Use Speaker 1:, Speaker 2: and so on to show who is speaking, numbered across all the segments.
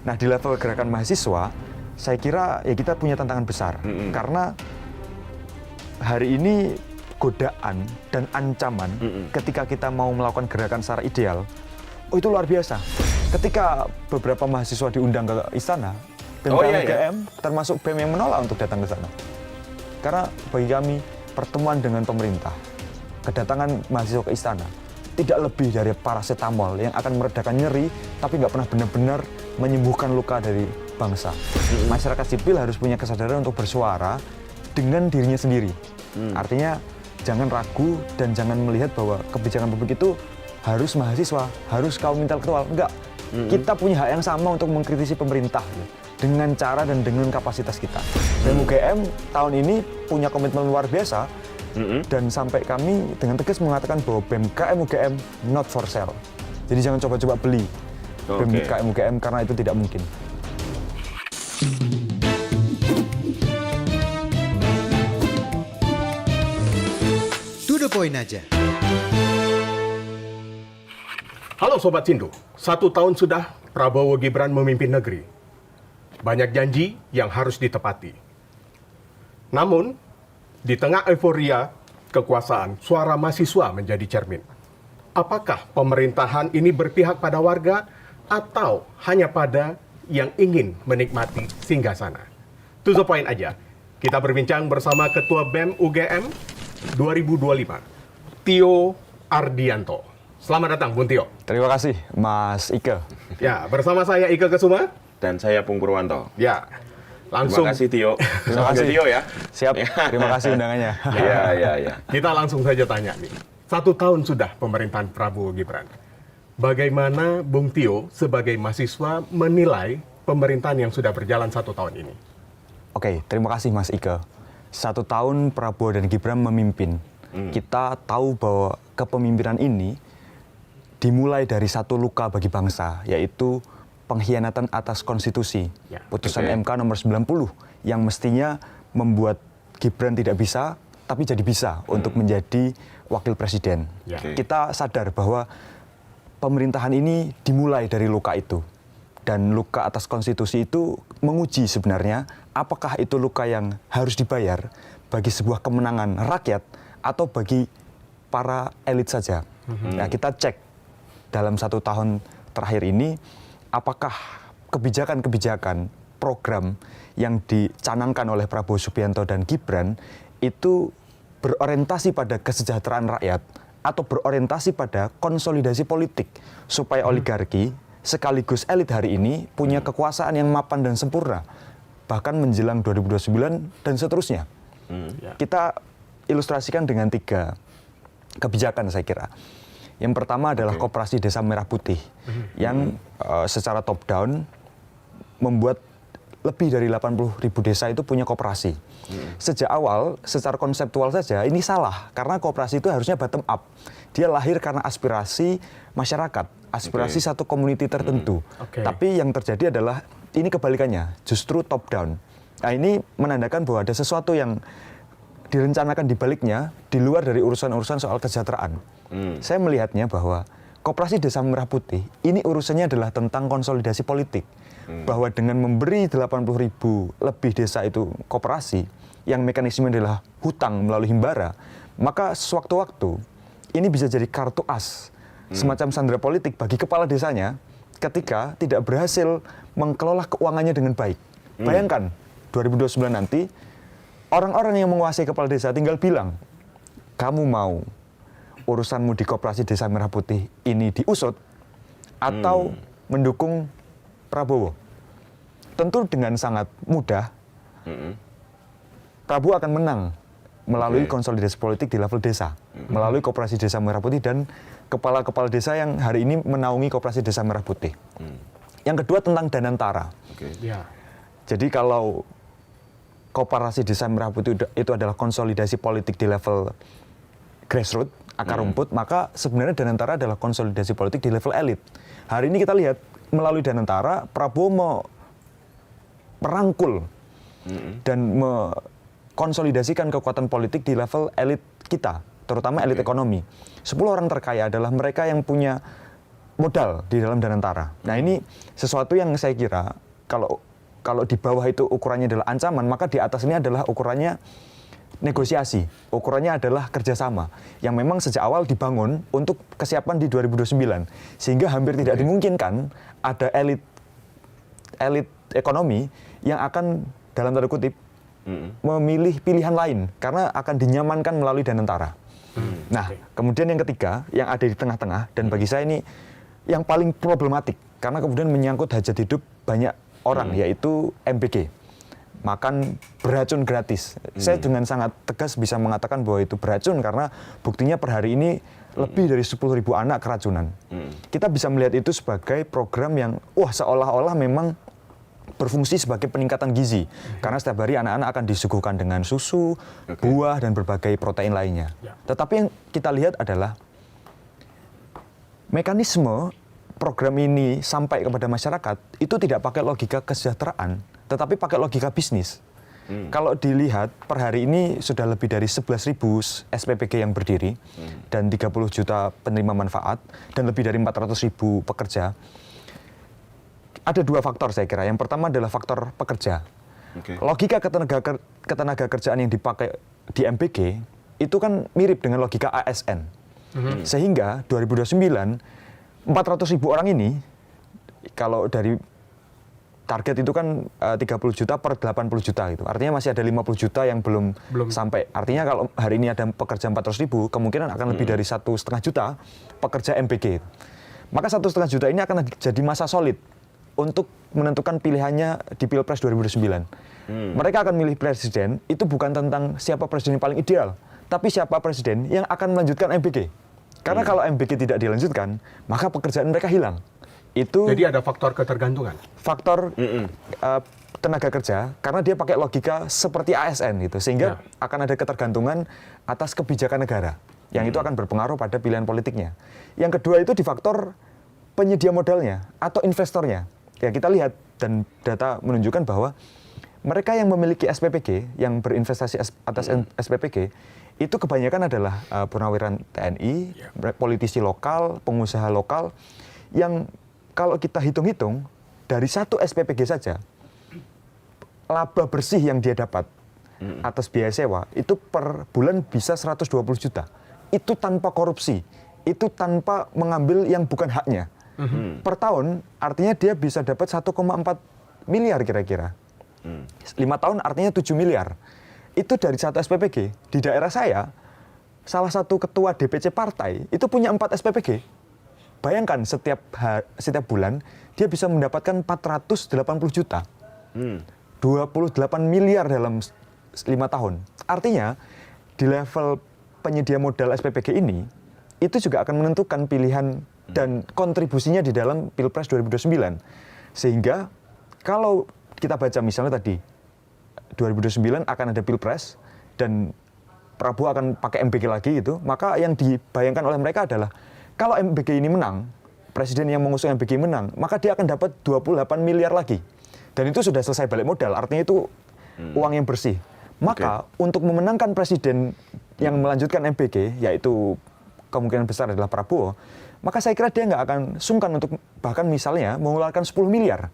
Speaker 1: Nah, di level gerakan mahasiswa, saya kira ya kita punya tantangan besar. Karena hari ini godaan dan ancaman ketika kita mau melakukan gerakan secara ideal, itu luar biasa. Ketika beberapa mahasiswa diundang ke istana, BEM UGM termasuk BEM yang menolak untuk datang ke sana. Karena bagi kami, pertemuan dengan pemerintah, kedatangan mahasiswa ke istana, tidak lebih dari paracetamol yang akan meredakan nyeri, tapi nggak pernah benar-benar menyembuhkan luka dari bangsa. Masyarakat sipil harus punya kesadaran untuk bersuara dengan dirinya sendiri. Artinya, jangan ragu dan jangan melihat bahwa kebijakan publik itu harus mahasiswa, harus kaum intelektual. Enggak. Kita punya hak yang sama untuk mengkritisi pemerintah dengan cara dan dengan kapasitas kita. BEM UGM tahun ini punya komitmen luar biasa dan sampai kami dengan tegas mengatakan bahwa BEM UGM not for sale. Jadi jangan coba-coba beli BEM UGM karena itu tidak mungkin.
Speaker 2: To the point aja.
Speaker 3: Halo Sobat Sindu, 1 tahun sudah Prabowo Gibran memimpin negeri. Banyak janji yang harus ditepati. Namun, di tengah euforia kekuasaan, suara mahasiswa menjadi cermin. Apakah pemerintahan ini berpihak pada warga atau hanya pada yang ingin menikmati singgasana? To the point aja. Kita berbincang bersama Ketua BEM UGM 2025, Tio Ardianto. Selamat datang, Bung Tio.
Speaker 1: Terima kasih, Mas Ike.
Speaker 3: Ya, bersama saya Ike Kesuma.
Speaker 4: Dan saya Pung Purwanto.
Speaker 3: Ya, langsung.
Speaker 4: Terima kasih, Tio.
Speaker 1: Terima kasih.
Speaker 4: Tio ya.
Speaker 1: Siap, terima kasih undangannya.
Speaker 4: Iya.
Speaker 3: Kita langsung saja tanya nih. 1 tahun sudah pemerintahan Prabowo Gibran. Bagaimana Bung Tio sebagai mahasiswa menilai pemerintahan yang sudah berjalan 1 tahun ini?
Speaker 1: Oke, terima kasih Mas Ike. 1 tahun Prabowo dan Gibran memimpin. Kita tahu bahwa kepemimpinan ini dimulai dari satu luka bagi bangsa, yaitu pengkhianatan atas konstitusi. Putusan MK nomor 90 yang mestinya membuat Gibran tidak bisa, tapi jadi bisa untuk menjadi wakil presiden. Kita sadar bahwa pemerintahan ini dimulai dari luka itu. Dan luka atas konstitusi itu menguji sebenarnya apakah itu luka yang harus dibayar bagi sebuah kemenangan rakyat atau bagi para elit saja. Nah, kita cek dalam 1 tahun terakhir ini, apakah kebijakan-kebijakan program yang dicanangkan oleh Prabowo Subianto dan Gibran itu berorientasi pada kesejahteraan rakyat atau berorientasi pada konsolidasi politik supaya oligarki sekaligus elit hari ini punya kekuasaan yang mapan dan sempurna bahkan menjelang 2029 dan seterusnya. Kita ilustrasikan dengan 3 kebijakan saya kira. Yang pertama adalah Koperasi Desa Merah Putih yang secara top down membuat lebih dari 80.000 desa itu punya koperasi. Sejak awal, secara konseptual saja ini salah karena koperasi itu harusnya bottom up. Dia lahir karena aspirasi masyarakat, aspirasi satu community tertentu. Tapi yang terjadi adalah ini kebalikannya, justru top down. Nah, ini menandakan bahwa ada sesuatu yang direncanakan di baliknya di luar dari urusan-urusan soal kesejahteraan. Saya melihatnya bahwa Koperasi Desa Merah Putih ini urusannya adalah tentang konsolidasi politik. Bahwa dengan memberi 80.000 lebih desa itu koperasi, yang mekanisme adalah hutang melalui himbara, maka sewaktu-waktu ini bisa jadi kartu as, semacam sandera politik bagi kepala desanya ketika tidak berhasil mengelola keuangannya dengan baik. Bayangkan 2029 nanti orang-orang yang menguasai kepala desa tinggal bilang, kamu mau urusanmu di Koperasi Desa Merah Putih ini diusut atau mendukung Prabowo. Tentu dengan sangat mudah Prabowo akan menang melalui konsolidasi politik di level desa, melalui Koperasi Desa Merah Putih dan kepala-kepala desa yang hari ini menaungi Koperasi Desa Merah Putih. Yang kedua tentang Danantara. Jadi kalau Koperasi Desa Merah Putih itu adalah konsolidasi politik di level grassroots, akar rumput, maka sebenarnya Danantara adalah konsolidasi politik di level elit. Hari ini kita lihat melalui Danantara, Prabowo merangkul dan mengkonsolidasikan kekuatan politik di level elit kita, terutama elit ekonomi. 10 orang terkaya adalah mereka yang punya modal di dalam Danantara. Nah ini sesuatu yang saya kira kalau di bawah itu ukurannya adalah ancaman, maka di atas ini adalah ukurannya negosiasi, ukurannya adalah kerjasama yang memang sejak awal dibangun untuk kesiapan di 2029, sehingga hampir tidak dimungkinkan ada elit ekonomi yang akan dalam tanda kutip memilih pilihan lain karena akan dinyamankan melalui Danantara. Nah, kemudian yang ketiga yang ada di tengah-tengah dan bagi saya ini yang paling problematik karena kemudian menyangkut hajat hidup banyak orang yaitu MBG. Makan beracun gratis. Saya dengan sangat tegas bisa mengatakan bahwa itu beracun karena buktinya per hari ini lebih dari 10.000 anak keracunan. Kita bisa melihat itu sebagai program yang seolah-olah memang berfungsi sebagai peningkatan gizi. Karena setiap hari anak-anak akan disuguhkan dengan susu, buah, dan berbagai protein lainnya. Tetapi yang kita lihat adalah mekanisme program ini sampai kepada masyarakat itu tidak pakai logika kesejahteraan, tetapi pakai logika bisnis. Kalau dilihat per hari ini sudah lebih dari 11.000 SPPG yang berdiri dan 30 juta penerima manfaat dan lebih dari 400.000 pekerja. Ada dua faktor saya kira. Yang pertama adalah faktor pekerja. Logika ketenaga kerjaan yang dipakai di MBG itu kan mirip dengan logika ASN. Sehingga 2029 400.000 orang ini, kalau dari target itu kan 30 juta per 80 juta gitu. Artinya masih ada 50 juta yang belum sampai. Artinya kalau hari ini ada pekerja 400.000, kemungkinan akan lebih dari 1,5 juta pekerja MBG. Maka 1,5 juta ini akan jadi masa solid untuk menentukan pilihannya di Pilpres 2029. Mereka akan milih presiden, itu bukan tentang siapa presiden yang paling ideal, tapi siapa presiden yang akan melanjutkan MBG. Karena kalau MBG tidak dilanjutkan, maka pekerjaan mereka hilang.
Speaker 3: Jadi ada faktor ketergantungan.
Speaker 1: Faktor tenaga kerja, karena dia pakai logika seperti ASN gitu, sehingga akan ada ketergantungan atas kebijakan negara, yang itu akan berpengaruh pada pilihan politiknya. Yang kedua itu di faktor penyedia modalnya atau investornya. Ya kita lihat dan data menunjukkan bahwa mereka yang memiliki SPPG, yang berinvestasi atas SPPG, itu kebanyakan adalah purnawiran TNI, politisi lokal, pengusaha lokal, yang kalau kita hitung-hitung, dari satu SPPG saja, laba bersih yang dia dapat atas biaya sewa, itu per bulan bisa 120 juta. Itu tanpa korupsi, itu tanpa mengambil yang bukan haknya. Per tahun, artinya dia bisa dapat 1,4 miliar kira-kira. 5 tahun artinya 7 miliar. Itu dari satu SPPG. Di daerah saya, salah satu ketua DPC partai itu punya 4 SPPG. Bayangkan setiap bulan dia bisa mendapatkan 480 juta. 28 miliar dalam 5 tahun. Artinya di level penyedia modal SPPG ini, itu juga akan menentukan pilihan dan kontribusinya di dalam Pilpres 2029. Sehingga kalau kita baca misalnya tadi, 2029 akan ada Pilpres dan Prabowo akan pakai MBG lagi gitu, maka yang dibayangkan oleh mereka adalah kalau MBG ini menang, presiden yang mengusung MBG menang, maka dia akan dapat 28 miliar lagi. Dan itu sudah selesai balik modal, artinya itu uang yang bersih. Maka untuk memenangkan presiden yang melanjutkan MBG, yaitu kemungkinan besar adalah Prabowo, maka saya kira dia nggak akan sungkan untuk bahkan misalnya mengeluarkan 10 miliar.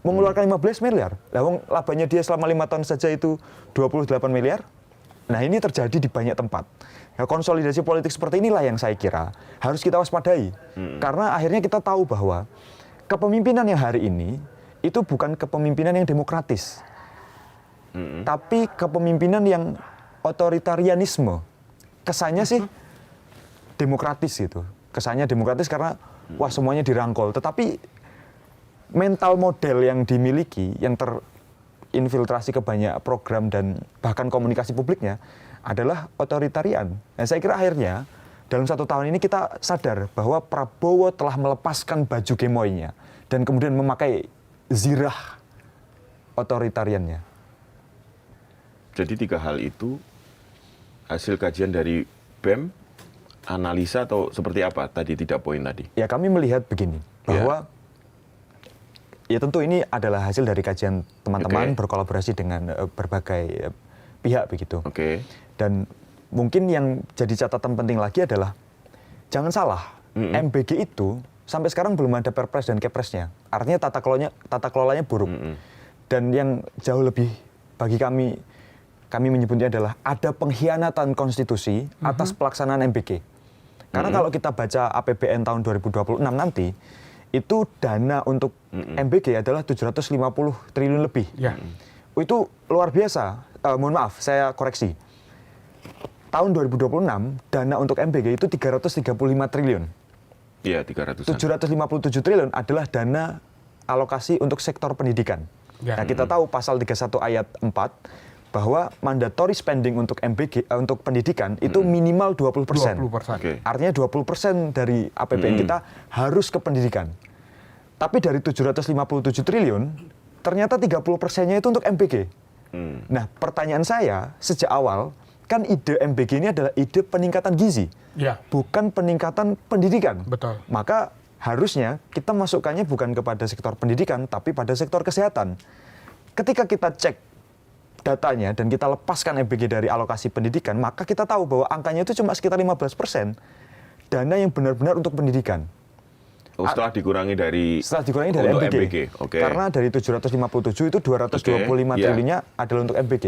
Speaker 1: Mengeluarkan 15 miliar. Labanya dia selama 5 tahun saja itu 28 miliar. Nah ini terjadi di banyak tempat. Nah, konsolidasi politik seperti inilah yang saya kira harus kita waspadai. Karena akhirnya kita tahu bahwa kepemimpinan yang hari ini itu bukan kepemimpinan yang demokratis. Tapi kepemimpinan yang otoritarianisme. Kesannya sih demokratis gitu. Kesannya demokratis karena wah semuanya dirangkul. Tetapi mental model yang dimiliki, yang terinfiltrasi ke banyak program dan bahkan komunikasi publiknya adalah otoritarian. Dan saya kira akhirnya dalam 1 tahun ini kita sadar bahwa Prabowo telah melepaskan baju gemoynya dan kemudian memakai zirah otoritariannya.
Speaker 4: Jadi 3 hal itu hasil kajian dari BEM, analisa atau seperti apa tadi tidak poin tadi?
Speaker 1: Ya kami melihat begini, bahwa ya tentu ini adalah hasil dari kajian teman-teman berkolaborasi dengan berbagai pihak begitu. Dan mungkin yang jadi catatan penting lagi adalah jangan salah, MBG itu sampai sekarang belum ada perpres dan kepresnya. Artinya tata kelolanya buruk. Dan yang jauh lebih bagi kami menyebutnya adalah ada pengkhianatan konstitusi atas pelaksanaan MBG. Karena kalau kita baca APBN tahun 2026 nanti, itu dana untuk MBG adalah 750 triliun lebih.
Speaker 3: Ya.
Speaker 1: Itu luar biasa. Mohon maaf, saya koreksi. Tahun 2026, dana untuk MBG itu 335 triliun.
Speaker 4: Iya, 300-an.
Speaker 1: 757 triliun adalah dana alokasi untuk sektor pendidikan.
Speaker 3: Ya.
Speaker 1: Nah, kita tahu pasal 31 ayat 4 bahwa mandatory spending untuk MBG untuk pendidikan itu minimal 20%.
Speaker 3: 20%.
Speaker 4: Oke.
Speaker 1: Artinya 20% dari APBN kita harus ke pendidikan. Tapi dari 757 triliun, ternyata 30%-nya itu untuk MBG. Nah, pertanyaan saya sejak awal, kan ide MBG ini adalah ide peningkatan gizi,
Speaker 3: Ya.
Speaker 1: bukan peningkatan pendidikan.
Speaker 3: Betul.
Speaker 1: Maka harusnya kita masukkannya bukan kepada sektor pendidikan, tapi pada sektor kesehatan. Ketika kita cek datanya dan kita lepaskan MBG dari alokasi pendidikan, maka kita tahu bahwa angkanya itu cuma sekitar 15% dana yang benar-benar untuk pendidikan.
Speaker 4: Oh, setelah dikurangi dari
Speaker 1: Untuk
Speaker 4: untuk
Speaker 1: MBG.
Speaker 4: Oke.
Speaker 1: Karena dari 757 itu 225
Speaker 4: Oke,
Speaker 1: triliunnya adalah untuk MBG.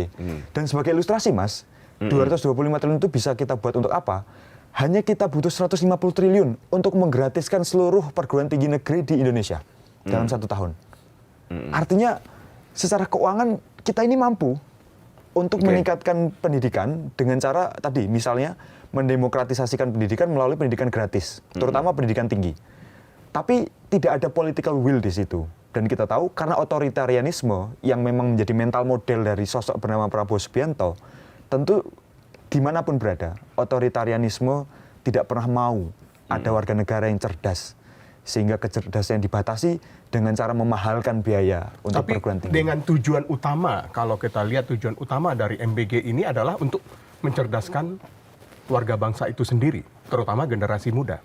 Speaker 1: Dan sebagai ilustrasi, Mas, 225 triliun itu bisa kita buat untuk apa? Hanya kita butuh 150 triliun untuk menggratiskan seluruh perguruan tinggi negeri di Indonesia dalam 1 tahun. Artinya secara keuangan kita ini mampu untuk meningkatkan pendidikan dengan cara tadi misalnya mendemokratisasikan pendidikan melalui pendidikan gratis, terutama pendidikan tinggi. Tapi tidak ada political will di situ. Dan kita tahu karena otoritarianisme yang memang menjadi mental model dari sosok bernama Prabowo Subianto, tentu dimanapun berada, otoritarianisme tidak pernah mau ada warga negara yang cerdas. Sehingga kecerdasan yang dibatasi dengan cara memahalkan biaya untuk
Speaker 3: Tapi
Speaker 1: perguruan tinggi.
Speaker 3: dengan tujuan utama, kalau kita lihat tujuan utama dari MBG ini adalah untuk mencerdaskan warga bangsa itu sendiri, terutama generasi muda.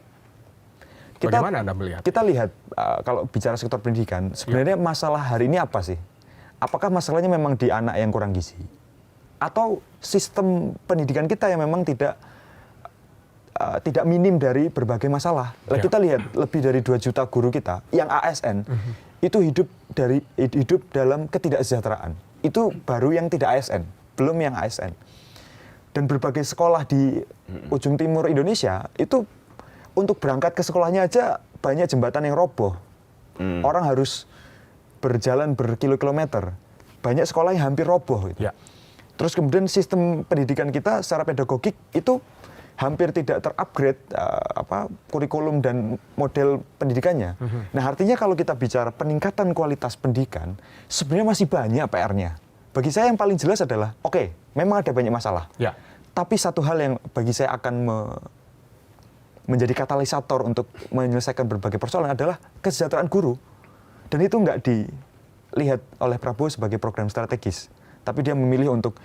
Speaker 3: Bagaimana Anda melihat?
Speaker 1: Kita lihat kalau bicara sektor pendidikan, sebenarnya masalah hari ini apa sih? Apakah masalahnya memang di anak yang kurang gizi? Atau sistem pendidikan kita yang memang tidak minim dari berbagai masalah.
Speaker 3: Ya.
Speaker 1: Kita lihat lebih dari 2 juta guru kita yang ASN itu hidup dalam ketidaksejahteraan. Itu baru yang tidak ASN, belum yang ASN. Dan berbagai sekolah di ujung timur Indonesia itu untuk berangkat ke sekolahnya aja banyak jembatan yang roboh. Orang harus berjalan berkilo-kilometer. Banyak sekolah yang hampir roboh. Gitu.
Speaker 3: Ya.
Speaker 1: Terus kemudian sistem pendidikan kita secara pedagogik itu hampir tidak terupgrade kurikulum dan model pendidikannya. Nah, artinya kalau kita bicara peningkatan kualitas pendidikan, sebenarnya masih banyak PR-nya. Bagi saya yang paling jelas adalah, oke, memang ada banyak masalah.
Speaker 3: Ya.
Speaker 1: Tapi satu hal yang bagi saya akan menjadi katalisator untuk menyelesaikan berbagai persoalan adalah kesejahteraan guru. Dan itu nggak dilihat oleh Prabowo sebagai program strategis. Tapi dia memilih untuk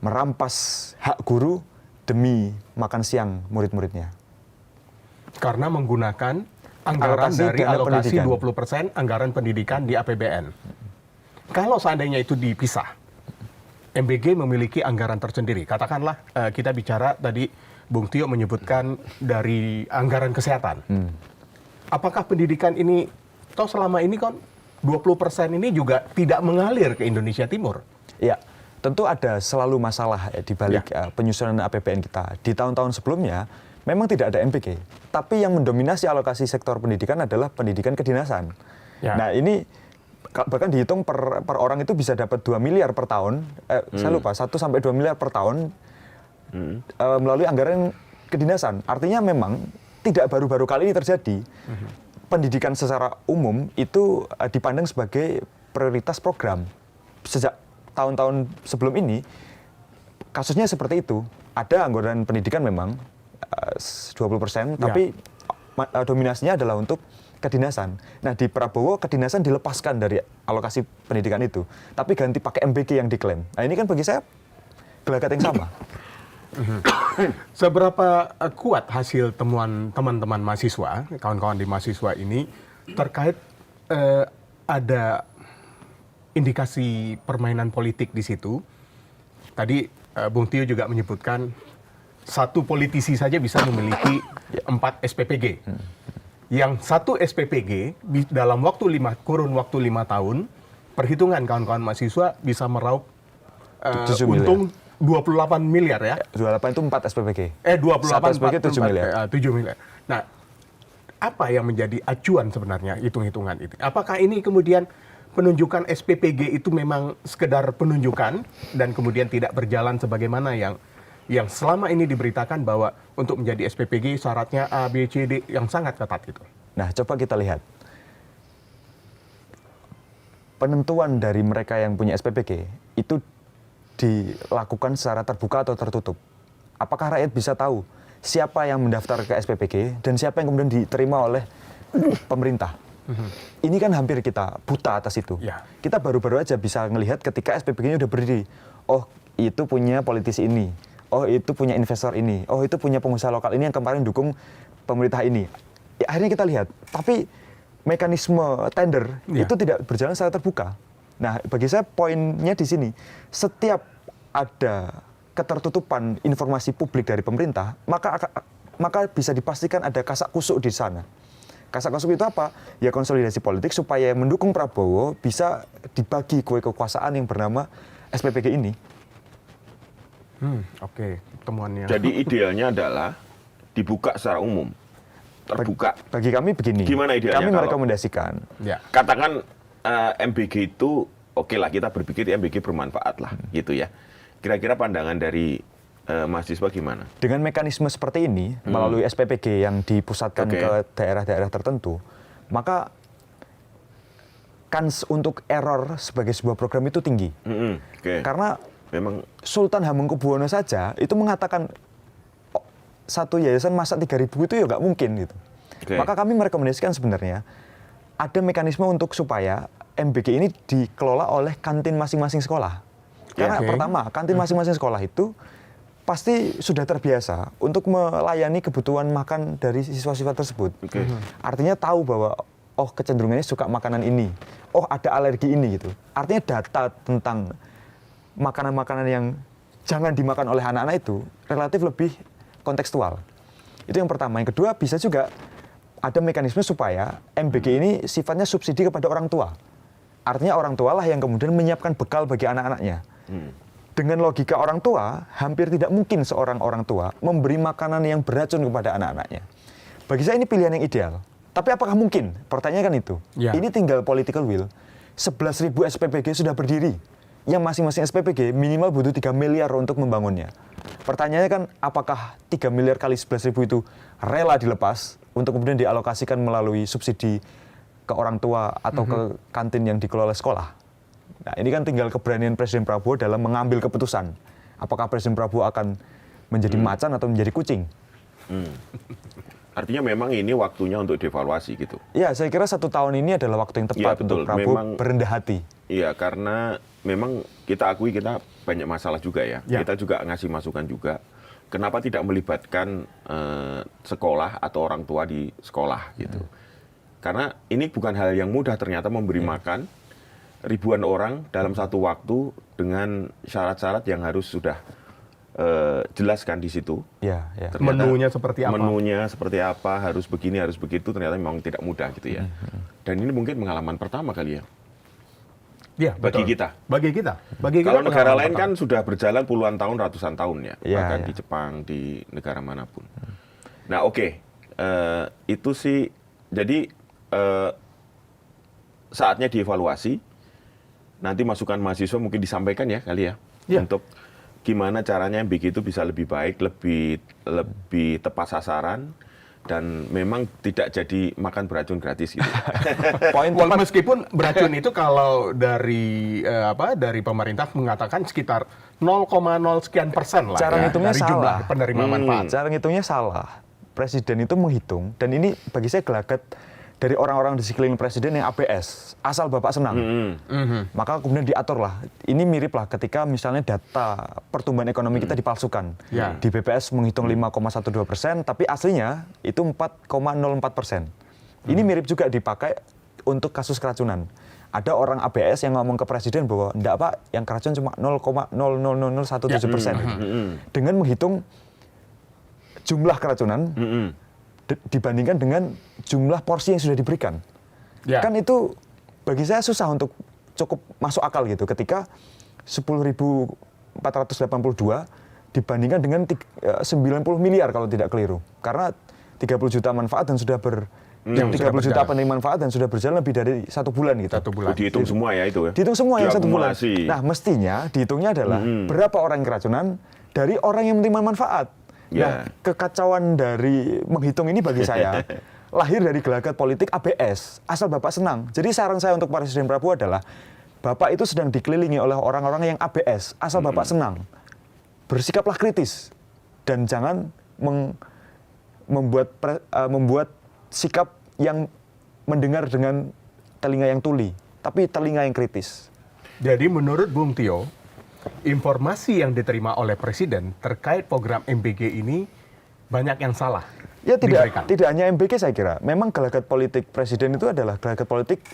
Speaker 1: merampas hak guru demi makan siang murid-muridnya.
Speaker 3: Karena menggunakan anggaran
Speaker 1: Alokasi
Speaker 3: dari
Speaker 1: dana
Speaker 3: alokasi
Speaker 1: pendidikan.
Speaker 3: 20% anggaran pendidikan di APBN. Kalau seandainya itu dipisah, MBG memiliki anggaran tersendiri. Katakanlah kita bicara tadi, Bung Tio menyebutkan dari anggaran kesehatan. Apakah pendidikan ini, toh selama ini kan 20% ini juga tidak mengalir ke Indonesia Timur?
Speaker 1: Ya, tentu ada selalu masalah di balik penyusunan APBN kita. Di tahun-tahun sebelumnya memang tidak ada MBG, tapi yang mendominasi alokasi sektor pendidikan adalah pendidikan kedinasan.
Speaker 3: Ya.
Speaker 1: Nah, ini bahkan dihitung per orang itu bisa dapat 2 miliar per tahun. Saya lupa, 1 sampai 2 miliar per tahun melalui anggaran kedinasan. Artinya memang tidak baru-baru kali ini terjadi. Pendidikan secara umum itu dipandang sebagai prioritas program. Sejak tahun-tahun sebelum ini, kasusnya seperti itu. Ada anggaran pendidikan memang 20%, tapi dominasinya adalah untuk kedinasan. Nah, di Prabowo kedinasan dilepaskan dari alokasi pendidikan itu, tapi ganti pakai MBG yang diklaim. Nah, ini kan bagi saya gelagat yang sama.
Speaker 3: Seberapa kuat hasil temuan teman-teman mahasiswa, kawan-kawan di mahasiswa ini, terkait ada indikasi permainan politik di situ? Tadi Bung Tio juga menyebutkan satu politisi saja bisa memiliki 4 SPPG. yang satu SPPG dalam kurun waktu 5 tahun, perhitungan kawan-kawan mahasiswa bisa meraup
Speaker 1: 7 miliar.
Speaker 3: untung 28 miliar ya.
Speaker 1: 28 itu 4 SPPG.
Speaker 3: 28
Speaker 1: Satu SPPG 7 miliar.
Speaker 3: 7 miliar. Nah, apa yang menjadi acuan sebenarnya hitung-hitungan itu? Apakah ini kemudian penunjukan SPPG itu memang sekedar penunjukan dan kemudian tidak berjalan sebagaimana yang selama ini diberitakan bahwa untuk menjadi SPPG syaratnya A, B, C, D yang sangat ketat gitu.
Speaker 1: Nah, coba kita lihat. Penentuan dari mereka yang punya SPPG itu dilakukan secara terbuka atau tertutup. Apakah rakyat bisa tahu siapa yang mendaftar ke SPPG dan siapa yang kemudian diterima oleh pemerintah? Ini kan hampir kita buta atas itu.
Speaker 3: Ya.
Speaker 1: Kita baru-baru aja bisa melihat ketika SPPG-nya udah berdiri. Oh, itu punya politisi ini. Oh, itu punya investor ini. Oh, itu punya pengusaha lokal ini yang kemarin dukung pemerintah ini. Ya, akhirnya kita lihat. Tapi mekanisme tender
Speaker 3: Ya.
Speaker 1: itu tidak berjalan secara terbuka. Nah, bagi saya poinnya di sini. Setiap ada ketertutupan informasi publik dari pemerintah, maka bisa dipastikan ada kasak kusuk di sana. Kasak kusuk itu apa? Ya konsolidasi politik supaya yang mendukung Prabowo bisa dibagi kue kekuasaan yang bernama SPPG ini.
Speaker 3: Oke, temuannya.
Speaker 4: Jadi idealnya adalah dibuka secara umum, terbuka.
Speaker 1: Bagi kami begini.
Speaker 4: Gimana idealnya
Speaker 1: Kami
Speaker 4: kalau-
Speaker 1: merekomendasikan.
Speaker 3: Ya.
Speaker 4: Katakan MBG itu oke lah, kita berpikir MBG bermanfaat lah gitu ya. Kira-kira pandangan dari mahasiswa gimana?
Speaker 1: Dengan mekanisme seperti ini, melalui SPPG yang dipusatkan
Speaker 4: Oke.
Speaker 1: ke daerah-daerah tertentu, maka kans untuk error sebagai sebuah program itu tinggi.
Speaker 4: Oke.
Speaker 1: Karena
Speaker 4: Memang
Speaker 1: Sultan Hamengkubuwono saja itu mengatakan "Oh, satu yayasan masak 3.000 itu ya nggak mungkin gitu.
Speaker 4: Oke.
Speaker 1: Maka kami merekomendasikan sebenarnya ada mekanisme untuk supaya MBG ini dikelola oleh kantin masing-masing sekolah. Karena
Speaker 3: Oke.
Speaker 1: pertama, kantin masing-masing sekolah itu pasti sudah terbiasa untuk melayani kebutuhan makan dari siswa-siswa tersebut.
Speaker 4: Oke.
Speaker 1: Artinya tahu bahwa oh kecenderungannya suka makanan ini, oh ada alergi ini gitu. Artinya data tentang makanan-makanan yang jangan dimakan oleh anak-anak itu relatif lebih kontekstual. Itu yang pertama. Yang kedua, bisa juga ada mekanisme supaya MBG ini sifatnya subsidi kepada orang tua. Artinya orang tua lah yang kemudian menyiapkan bekal bagi anak-anaknya. Dengan logika orang tua, hampir tidak mungkin seorang orang tua memberi makanan yang beracun kepada anak-anaknya. Bagi saya ini pilihan yang ideal. Tapi apakah mungkin? Pertanyaannya kan itu.
Speaker 3: Ya.
Speaker 1: Ini tinggal political will. 11.000 SPPG sudah berdiri. Yang masing-masing SPPG minimal butuh 3 miliar untuk membangunnya. Pertanyaannya kan apakah 3 miliar kali 11.000 itu rela dilepas untuk kemudian dialokasikan melalui subsidi ke orang tua atau ke kantin yang dikelola sekolah. Nah, ini kan tinggal keberanian Presiden Prabowo dalam mengambil keputusan. Apakah Presiden Prabowo akan menjadi macan atau menjadi kucing?
Speaker 4: artinya memang ini waktunya untuk dievaluasi gitu.
Speaker 1: Ya, saya kira 1 tahun ini adalah waktu yang tepat
Speaker 4: Ya, betul.
Speaker 1: untuk Prabowo
Speaker 4: Memang-
Speaker 1: berendah hati.
Speaker 4: Iya, karena memang kita akui kita banyak masalah juga ya.
Speaker 3: Ya.
Speaker 4: Kita juga ngasih masukan juga. Kenapa tidak melibatkan sekolah atau orang tua di sekolah gitu. Karena ini bukan hal yang mudah ternyata memberi makan ribuan orang dalam satu waktu dengan syarat-syarat yang harus sudah jelaskan di situ.
Speaker 1: Ya, ya.
Speaker 4: Ternyata
Speaker 3: Menunya seperti apa?
Speaker 4: Menunya seperti apa, harus begini, harus begitu, ternyata memang tidak mudah gitu ya. Dan ini mungkin pengalaman pertama kali ya.
Speaker 3: Ya,
Speaker 4: Bagi
Speaker 3: betul.
Speaker 4: kita.
Speaker 3: Bagi kita. Bagi
Speaker 4: Kalau
Speaker 3: kita
Speaker 4: negara
Speaker 3: pengalaman
Speaker 4: lain
Speaker 3: pertama.
Speaker 4: kan sudah berjalan puluhan tahun, ratusan tahun ya,
Speaker 1: Iya,
Speaker 4: bahkan
Speaker 1: iya.
Speaker 4: di Jepang, di negara manapun. Nah, oke. Itu sih, jadi saatnya dievaluasi. Nanti masukan mahasiswa mungkin disampaikan ya kali ya,
Speaker 3: Iya.
Speaker 4: untuk gimana caranya MBG itu bisa lebih baik, lebih tepat sasaran, dan memang tidak jadi makan beracun gratis gitu.
Speaker 1: Poin
Speaker 3: Well,
Speaker 1: tepat
Speaker 3: meskipun beracun itu kalau dari dari pemerintah mengatakan sekitar 0,0 sekian persen lah
Speaker 1: Cara
Speaker 3: ya,
Speaker 1: ngitungnya
Speaker 3: dari jumlah
Speaker 1: salah.
Speaker 3: penerima manfaat.
Speaker 1: cara ngitungnya salah. Presiden itu menghitung, dan ini bagi saya gelagat dari orang-orang di sekeliling presiden yang ABS, asal Bapak senang. Maka kemudian diaturlah. Ini mirip lah ketika misalnya data pertumbuhan ekonomi kita dipalsukan.
Speaker 3: Ya.
Speaker 1: Di BPS menghitung 5,12%, tapi aslinya itu 4,04%. Ini mirip juga dipakai untuk kasus keracunan. Ada orang ABS yang ngomong ke presiden bahwa enggak Pak, yang keracun cuma 0,00017%. Dengan menghitung jumlah keracunan, dibandingkan dengan jumlah porsi yang sudah diberikan.
Speaker 3: Ya.
Speaker 1: Kan itu bagi saya susah untuk cukup masuk akal gitu ketika 10.482 dibandingkan dengan 90 miliar kalau tidak keliru. Karena 30 juta manfaat dan sudah 30
Speaker 3: sudah
Speaker 1: juta
Speaker 3: berjalan.
Speaker 1: penerima manfaat dan sudah berjalan lebih dari 1 bulan gitu.
Speaker 3: 1 bulan.
Speaker 4: Dihitung semua ya itu ya.
Speaker 1: Dihitung semua yang 1 bulan.
Speaker 4: Diakumulasi.
Speaker 1: Nah, mestinya dihitungnya adalah berapa orang yang keracunan dari orang yang menerima manfaat. Nah,
Speaker 4: Ya.
Speaker 1: kekacauan dari menghitung ini bagi saya lahir dari gelagat politik ABS, asal Bapak senang. Jadi saran saya untuk Presiden Prabowo adalah Bapak itu sedang dikelilingi oleh orang-orang yang ABS, asal Bapak senang. Bersikaplah kritis dan jangan membuat sikap yang mendengar dengan telinga yang tuli, tapi telinga yang kritis.
Speaker 3: Jadi menurut Bung Tio, informasi yang diterima oleh Presiden terkait program MBG ini banyak yang salah.
Speaker 1: Ya
Speaker 3: diberikan.
Speaker 1: tidak hanya MBG saya kira. Memang gelagat politik Presiden itu adalah gelagat politik,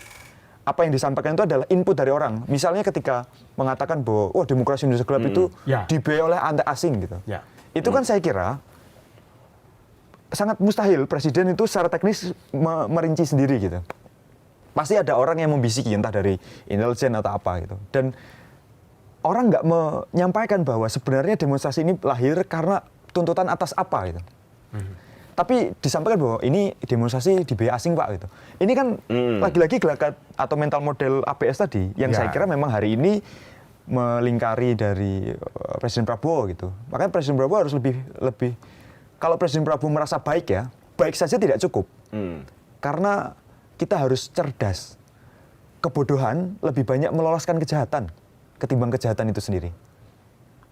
Speaker 1: apa yang disampaikan itu adalah input dari orang. Misalnya ketika mengatakan bahwa demokrasi Indonesia gelap itu
Speaker 3: Ya.
Speaker 1: dibiayai oleh antek asing gitu.
Speaker 3: Ya.
Speaker 1: Itu kan saya kira sangat mustahil Presiden itu secara teknis merinci sendiri gitu. Pasti ada orang yang membisiki entah dari intelijen atau apa gitu. Dan orang nggak menyampaikan bahwa sebenarnya demonstrasi ini lahir karena tuntutan atas apa gitu. Tapi disampaikan bahwa ini demonstrasi dibiayai asing Pak gitu. Ini kan lagi-lagi gelagat atau mental model ABS tadi yang
Speaker 3: Ya.
Speaker 1: saya kira memang hari ini melingkari dari Presiden Prabowo gitu. Makanya Presiden Prabowo harus lebih kalau Presiden Prabowo merasa baik ya, baik saja tidak cukup. Karena kita harus cerdas. Kebodohan lebih banyak meloloskan kejahatan ketimbang kejahatan itu sendiri.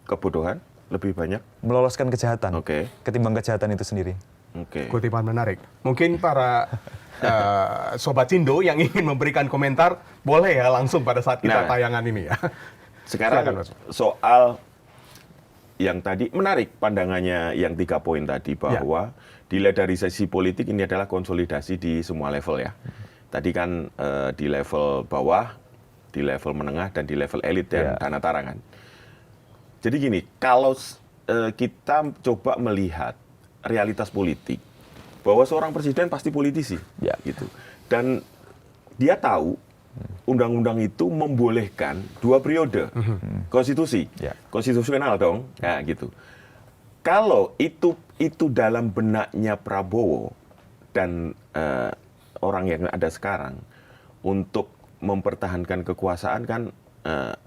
Speaker 4: Kebodohan lebih banyak.
Speaker 1: Meloloskan kejahatan
Speaker 4: Oke.
Speaker 1: ketimbang kejahatan itu sendiri.
Speaker 4: Oke.
Speaker 3: Kutipan menarik. Mungkin para Sobat Cindo yang ingin memberikan komentar, boleh ya langsung pada saat kita
Speaker 4: Nah.
Speaker 3: tayangan ini ya.
Speaker 4: Sekarang
Speaker 3: Silakan, Mas.
Speaker 4: soal yang tadi menarik pandangannya yang 3 poin tadi bahwa dilihat dari sisi politik ini adalah konsolidasi di semua level ya. Tadi kan di level bawah, di level menengah dan di level elit dan tanah tarangan. Jadi gini, kalau kita coba melihat realitas politik bahwa seorang presiden pasti politisi, gitu. Dan dia tahu undang-undang itu membolehkan 2 periode konstitusi, konstitusional dong, nah, gitu. Kalau itu dalam benaknya Prabowo dan orang yang ada sekarang untuk mempertahankan kekuasaan kan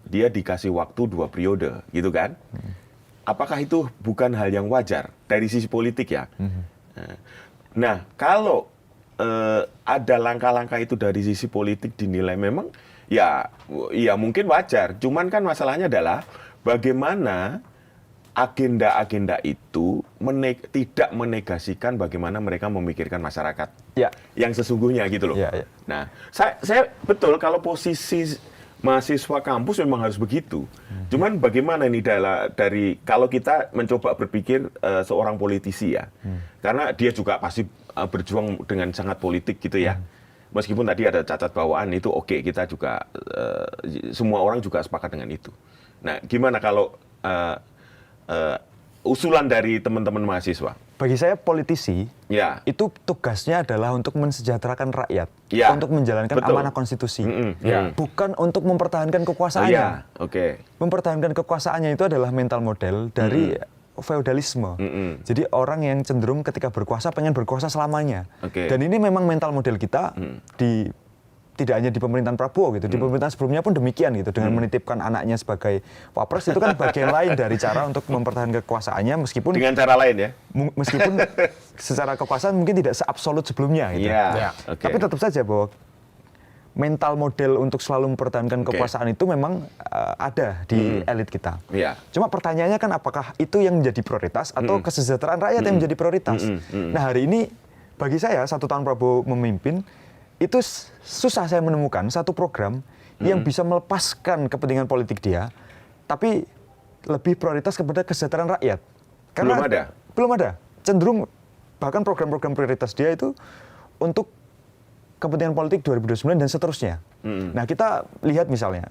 Speaker 4: dia dikasih waktu 2 periode, gitu kan? Apakah itu bukan hal yang wajar dari sisi politik ya? Nah, kalau ada langkah-langkah itu dari sisi politik dinilai memang ya mungkin wajar. Cuman kan masalahnya adalah bagaimana agenda-agenda itu tidak menegasikan bagaimana mereka memikirkan masyarakat yang sesungguhnya gitu loh. Nah, saya betul kalau posisi mahasiswa kampus memang harus begitu. Cuman bagaimana ini dari kalau kita mencoba berpikir seorang politisi ya, karena dia juga pasti berjuang dengan sangat politik gitu ya. Meskipun tadi ada cacat bawaan itu oke, kita juga semua orang juga sepakat dengan itu. Nah, gimana kalau usulan dari teman-teman mahasiswa?
Speaker 1: Bagi saya politisi itu tugasnya adalah untuk mensejahterakan rakyat, untuk menjalankan amanah konstitusi, bukan untuk mempertahankan kekuasaannya. Mempertahankan kekuasaannya itu adalah mental model dari feodalisme. Jadi orang yang cenderung ketika berkuasa pengen berkuasa selamanya. Dan ini memang mental model kita tidak hanya di pemerintahan Prabowo gitu, di pemerintahan sebelumnya pun demikian gitu, dengan menitipkan anaknya sebagai wapres itu kan bagian lain dari cara untuk mempertahankan kekuasaannya meskipun
Speaker 4: dengan cara lain ya.
Speaker 1: Meskipun secara kekuasaan mungkin tidak seabsolut sebelumnya gitu. Tapi tetap saja bahwa mental model untuk selalu mempertahankan kekuasaan itu memang ada di elit kita. Cuma pertanyaannya kan apakah itu yang menjadi prioritas atau kesejahteraan rakyat yang menjadi prioritas. Nah, hari ini bagi saya 1 tahun Prabowo memimpin itu susah saya menemukan satu program yang bisa melepaskan kepentingan politik dia, tapi lebih prioritas kepada kesejahteraan rakyat. Karena belum ada. Cenderung bahkan program-program prioritas dia itu untuk kepentingan politik 2029 dan seterusnya. Nah, kita lihat misalnya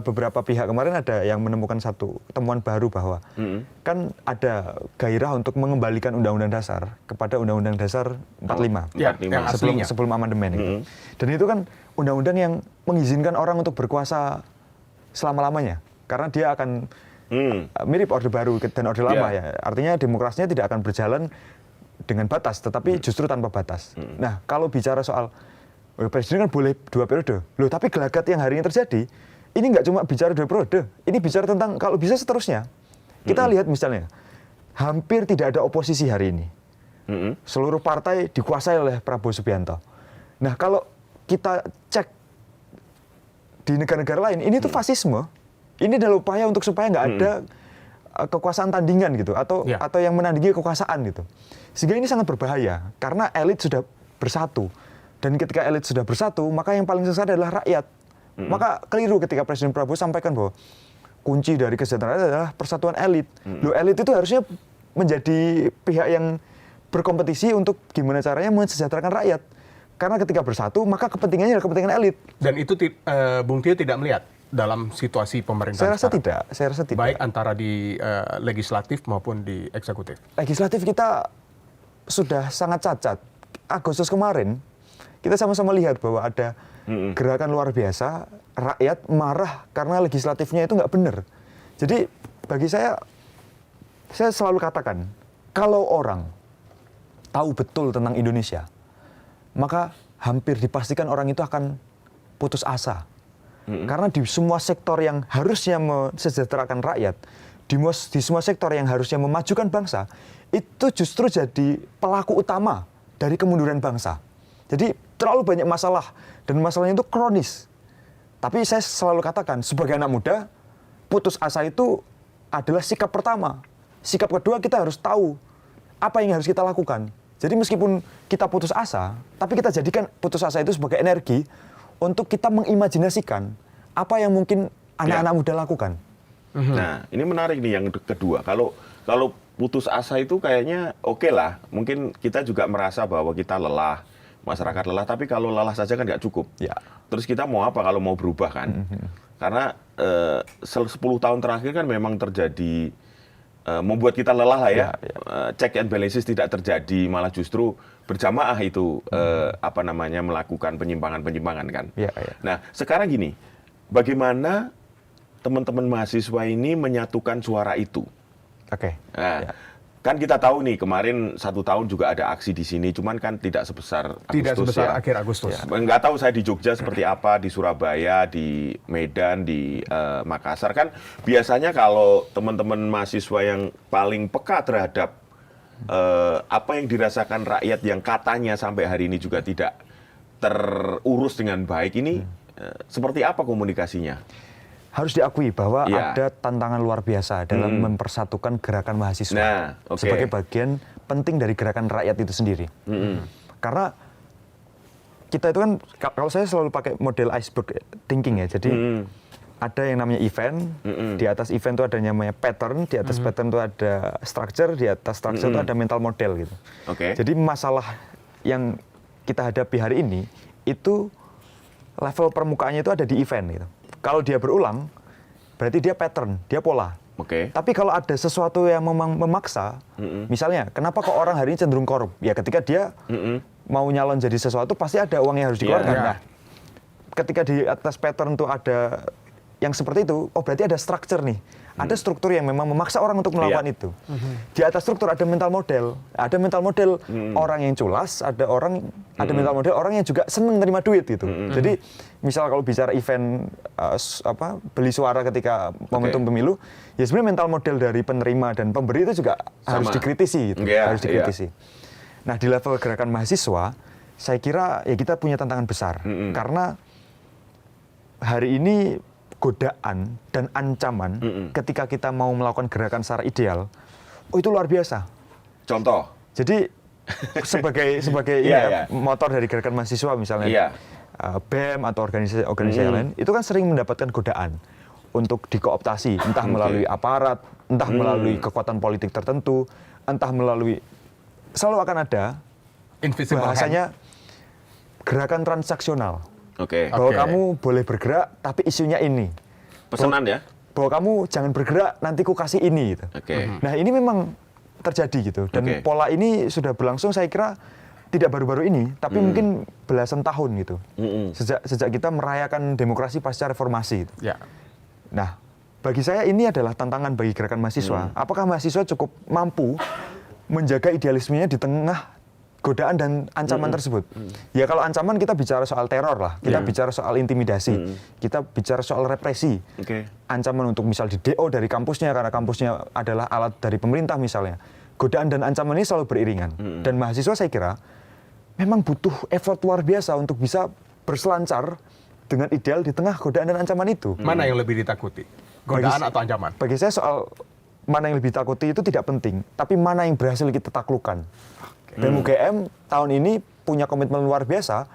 Speaker 1: beberapa pihak kemarin ada yang menemukan satu temuan baru bahwa kan ada gairah untuk mengembalikan Undang-Undang Dasar kepada Undang-Undang Dasar 45
Speaker 3: Ya, yang aslinya.
Speaker 1: sebelum amandemen itu. Dan itu kan undang-undang yang mengizinkan orang untuk berkuasa selama-lamanya karena dia akan mirip Orde Baru dan Orde Lama ya. Artinya demokrasinya tidak akan berjalan dengan batas, tetapi justru tanpa batas. Nah, kalau bicara soal presiden kan boleh 2 periode. Loh, tapi gelagat yang hari ini terjadi, ini nggak cuma bicara 2 periode, ini bicara tentang kalau bisa seterusnya. Kita lihat misalnya, hampir tidak ada oposisi hari ini. Seluruh partai dikuasai oleh Prabowo Subianto. Nah, kalau kita cek di negara-negara lain, ini tuh fasisme. Ini adalah upaya untuk supaya nggak ada kekuasaan tandingan gitu, atau yang menandingi kekuasaan gitu. Sehingga ini sangat berbahaya, karena elit sudah bersatu. Dan ketika elit sudah bersatu, maka yang paling sesat adalah rakyat. Maka keliru ketika Presiden Prabowo sampaikan bahwa kunci dari kesejahteraan adalah persatuan elit. Loh, elit itu harusnya menjadi pihak yang berkompetisi untuk gimana caranya mensejahterakan rakyat. Karena ketika bersatu, maka kepentingannya adalah kepentingan elit.
Speaker 3: Dan itu Bung Tio tidak melihat dalam situasi pemerintahan
Speaker 1: Saya rasa tidak.
Speaker 3: Baik antara di legislatif maupun di eksekutif.
Speaker 1: Legislatif kita sudah sangat cacat. Agustus kemarin, kita sama-sama lihat bahwa ada gerakan luar biasa, rakyat marah karena legislatifnya itu nggak benar. Jadi bagi saya selalu katakan, kalau orang tahu betul tentang Indonesia, maka hampir dipastikan orang itu akan putus asa. Karena di semua sektor yang harusnya mensejahterakan rakyat, di semua sektor yang harusnya memajukan bangsa, itu justru jadi pelaku utama dari kemunduran bangsa. Jadi terlalu banyak masalah, dan masalahnya itu kronis. Tapi saya selalu katakan, sebagai anak muda, putus asa itu adalah sikap pertama. Sikap kedua, kita harus tahu apa yang harus kita lakukan. Jadi meskipun kita putus asa, tapi kita jadikan putus asa itu sebagai energi untuk kita mengimajinasikan apa yang mungkin anak-anak muda lakukan.
Speaker 4: Nah, ini menarik nih yang kedua. Kalau putus asa itu kayaknya oke lah. Mungkin kita juga merasa bahwa kita lelah, masyarakat lelah. Tapi kalau lelah saja kan nggak cukup.
Speaker 1: Ya.
Speaker 4: Terus kita mau apa kalau mau berubah kan? Karena 10 tahun terakhir kan memang terjadi membuat kita lelah lah ya. Check and balances tidak terjadi, malah justru berjamaah itu melakukan penyimpangan-penyimpangan kan. Nah, sekarang gini, bagaimana teman-teman mahasiswa ini menyatukan suara itu? Nah, kan kita tahu nih kemarin 1 tahun juga ada aksi di sini, cuman kan tidak sebesar Agustus.
Speaker 3: Tidak sebesar akhir Agustus.
Speaker 4: Nggak tahu saya di Jogja seperti apa, di Surabaya, di Medan, di Makassar. Kan biasanya kalau teman-teman mahasiswa yang paling peka terhadap apa yang dirasakan rakyat yang katanya sampai hari ini juga tidak terurus dengan baik ini, seperti apa komunikasinya?
Speaker 1: Harus diakui bahwa ada tantangan luar biasa dalam mempersatukan gerakan mahasiswa sebagai bagian penting dari gerakan rakyat itu sendiri. Karena kita itu kan, kalau saya selalu pakai model iceberg thinking ya, jadi ada yang namanya event, di atas event itu ada yang namanya pattern, di atas pattern itu ada structure, di atas structure itu ada mental model gitu. Jadi masalah yang kita hadapi hari ini itu level permukaannya itu ada di event gitu. Kalau dia berulang, berarti dia pattern, dia pola. Tapi kalau ada sesuatu yang memang memaksa, misalnya, kenapa kok orang hari ini cenderung korup? Ya ketika dia mau nyalon jadi sesuatu, pasti ada uang yang harus dikeluarkan. Nah, ketika di atas pattern itu ada yang seperti itu, oh berarti ada structure nih. Ada struktur yang memang memaksa orang untuk melakukan itu. Di atas struktur ada mental model. Ada mental model orang yang culas, ada mental model orang yang juga senang terima duit gitu. Jadi misal kalau bicara event beli suara ketika momentum pemilu, ya sebenarnya mental model dari penerima dan pemberi itu juga harus dikritisi gitu. Harus dikritisi. Nah, di level gerakan mahasiswa, saya kira ya kita punya tantangan besar. Karena hari ini godaan dan ancaman ketika kita mau melakukan gerakan secara ideal, itu luar biasa.
Speaker 4: Contoh?
Speaker 1: Jadi sebagai motor dari gerakan mahasiswa misalnya, BEM atau organisasi lain, itu kan sering mendapatkan godaan untuk dikooptasi, entah melalui aparat, entah melalui kekuatan politik tertentu, entah melalui, selalu akan ada bahasanya gerakan transaksional. Bahwa kamu boleh bergerak, tapi isunya ini.
Speaker 4: Pesanan ya?
Speaker 1: Bahwa kamu jangan bergerak, nanti ku kasih ini gitu.
Speaker 4: Oke.
Speaker 1: Nah ini memang terjadi gitu. Dan
Speaker 4: Oke.
Speaker 1: pola ini sudah berlangsung saya kira tidak baru-baru ini, tapi mungkin belasan tahun gitu. Sejak kita merayakan demokrasi pasca reformasi. Gitu.
Speaker 3: Ya.
Speaker 1: Nah, bagi saya ini adalah tantangan bagi gerakan mahasiswa. Apakah mahasiswa cukup mampu menjaga idealismenya di tengah godaan dan ancaman tersebut? Ya kalau ancaman kita bicara soal teror lah, kita bicara soal intimidasi, kita bicara soal represi.
Speaker 4: Oke.
Speaker 1: Ancaman untuk misal di DO dari kampusnya karena kampusnya adalah alat dari pemerintah misalnya. Godaan dan ancaman ini selalu beriringan. Dan mahasiswa saya kira memang butuh effort luar biasa untuk bisa berselancar dengan ideal di tengah godaan dan ancaman itu.
Speaker 3: Mana yang lebih ditakuti? Godaan atau ancaman?
Speaker 1: Bagi saya soal mana yang lebih takuti itu tidak penting, tapi mana yang berhasil kita taklukkan. BEM UGM tahun ini punya komitmen luar biasa,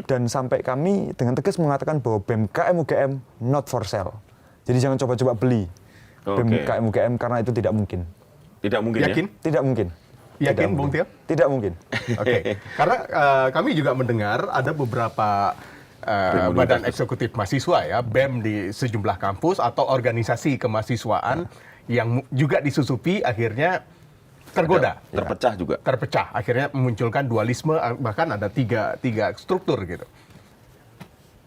Speaker 1: dan sampai kami dengan tegas mengatakan bahwa BEM KM UGM not for sale. Jadi jangan coba-coba beli BEM KM UGM karena itu tidak mungkin.
Speaker 4: Tidak mungkin
Speaker 3: Yakin?
Speaker 4: ya?
Speaker 1: Tidak mungkin.
Speaker 3: Yakin,
Speaker 1: Tidak
Speaker 3: Bung
Speaker 1: mungkin.
Speaker 3: Tio?
Speaker 1: Tidak mungkin.
Speaker 3: Oke, karena kami juga mendengar ada beberapa badan eksekutif mahasiswa ya, BEM di sejumlah kampus atau organisasi kemahasiswaan yang juga disusupi akhirnya tergoda,
Speaker 4: Terpecah juga.
Speaker 3: terpecah, akhirnya memunculkan dualisme, bahkan ada tiga struktur gitu.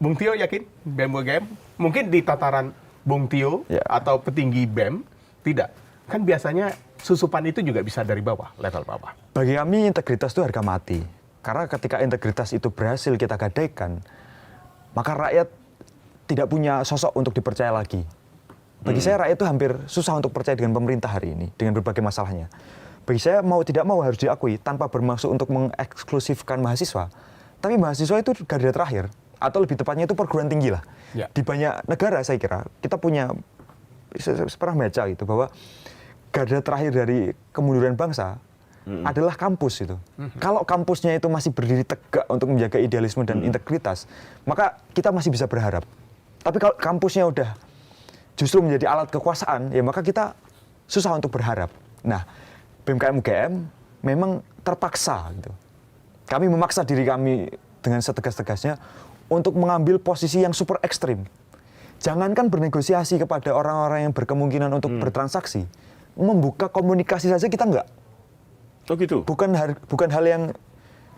Speaker 3: Bung Tio yakin BEM UGM? Mungkin di tataran Bung Tio atau petinggi BEM tidak. Kan biasanya susupan itu juga bisa dari bawah, level bawah.
Speaker 1: Bagi kami integritas itu harga mati. Karena ketika integritas itu berhasil kita gadaikan, maka rakyat tidak punya sosok untuk dipercaya lagi. Bagi saya rakyat itu hampir susah untuk percaya dengan pemerintah hari ini, dengan berbagai masalahnya. Bagi saya mau tidak mau harus diakui, tanpa bermaksud untuk mengeksklusifkan mahasiswa. Tapi mahasiswa itu garda terakhir, atau lebih tepatnya itu perguruan tinggi lah.
Speaker 3: Ya.
Speaker 1: Di banyak negara saya kira, kita punya, saya pernah baca gitu, bahwa garda terakhir dari kemunduran bangsa adalah kampus itu. Kalau kampusnya itu masih berdiri tegak untuk menjaga idealisme dan integritas, maka kita masih bisa berharap. Tapi kalau kampusnya udah justru menjadi alat kekuasaan, ya maka kita susah untuk berharap. Nah, BEM KM UGM memang terpaksa gitu. Kami memaksa diri kami dengan setegas-tegasnya untuk mengambil posisi yang super ekstrim. Jangankan bernegosiasi kepada orang-orang yang berkemungkinan untuk bertransaksi, membuka komunikasi saja kita enggak.
Speaker 4: Oh gitu?
Speaker 1: Bukan hal yang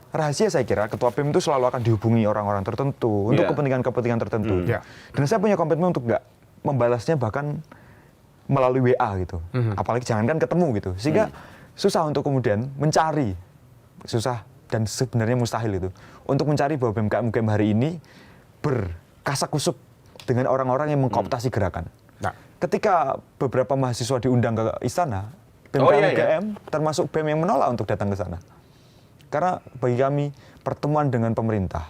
Speaker 1: rahasia saya kira. Ketua BEM itu selalu akan dihubungi orang-orang tertentu untuk kepentingan-kepentingan tertentu. Dan saya punya komitmen untuk enggak membalasnya bahkan melalui WA gitu. Apalagi jangankan ketemu gitu. Sehingga susah untuk kemudian mencari, susah dan sebenarnya mustahil itu, untuk mencari bahwa BEM KM UGM hari ini berkasak-kusuk dengan orang-orang yang mengkooptasi gerakan.
Speaker 3: Nah,
Speaker 1: Ketika beberapa mahasiswa diundang ke istana, BEM KM UGM termasuk BEM yang menolak untuk datang ke sana. Karena bagi kami pertemuan dengan pemerintah,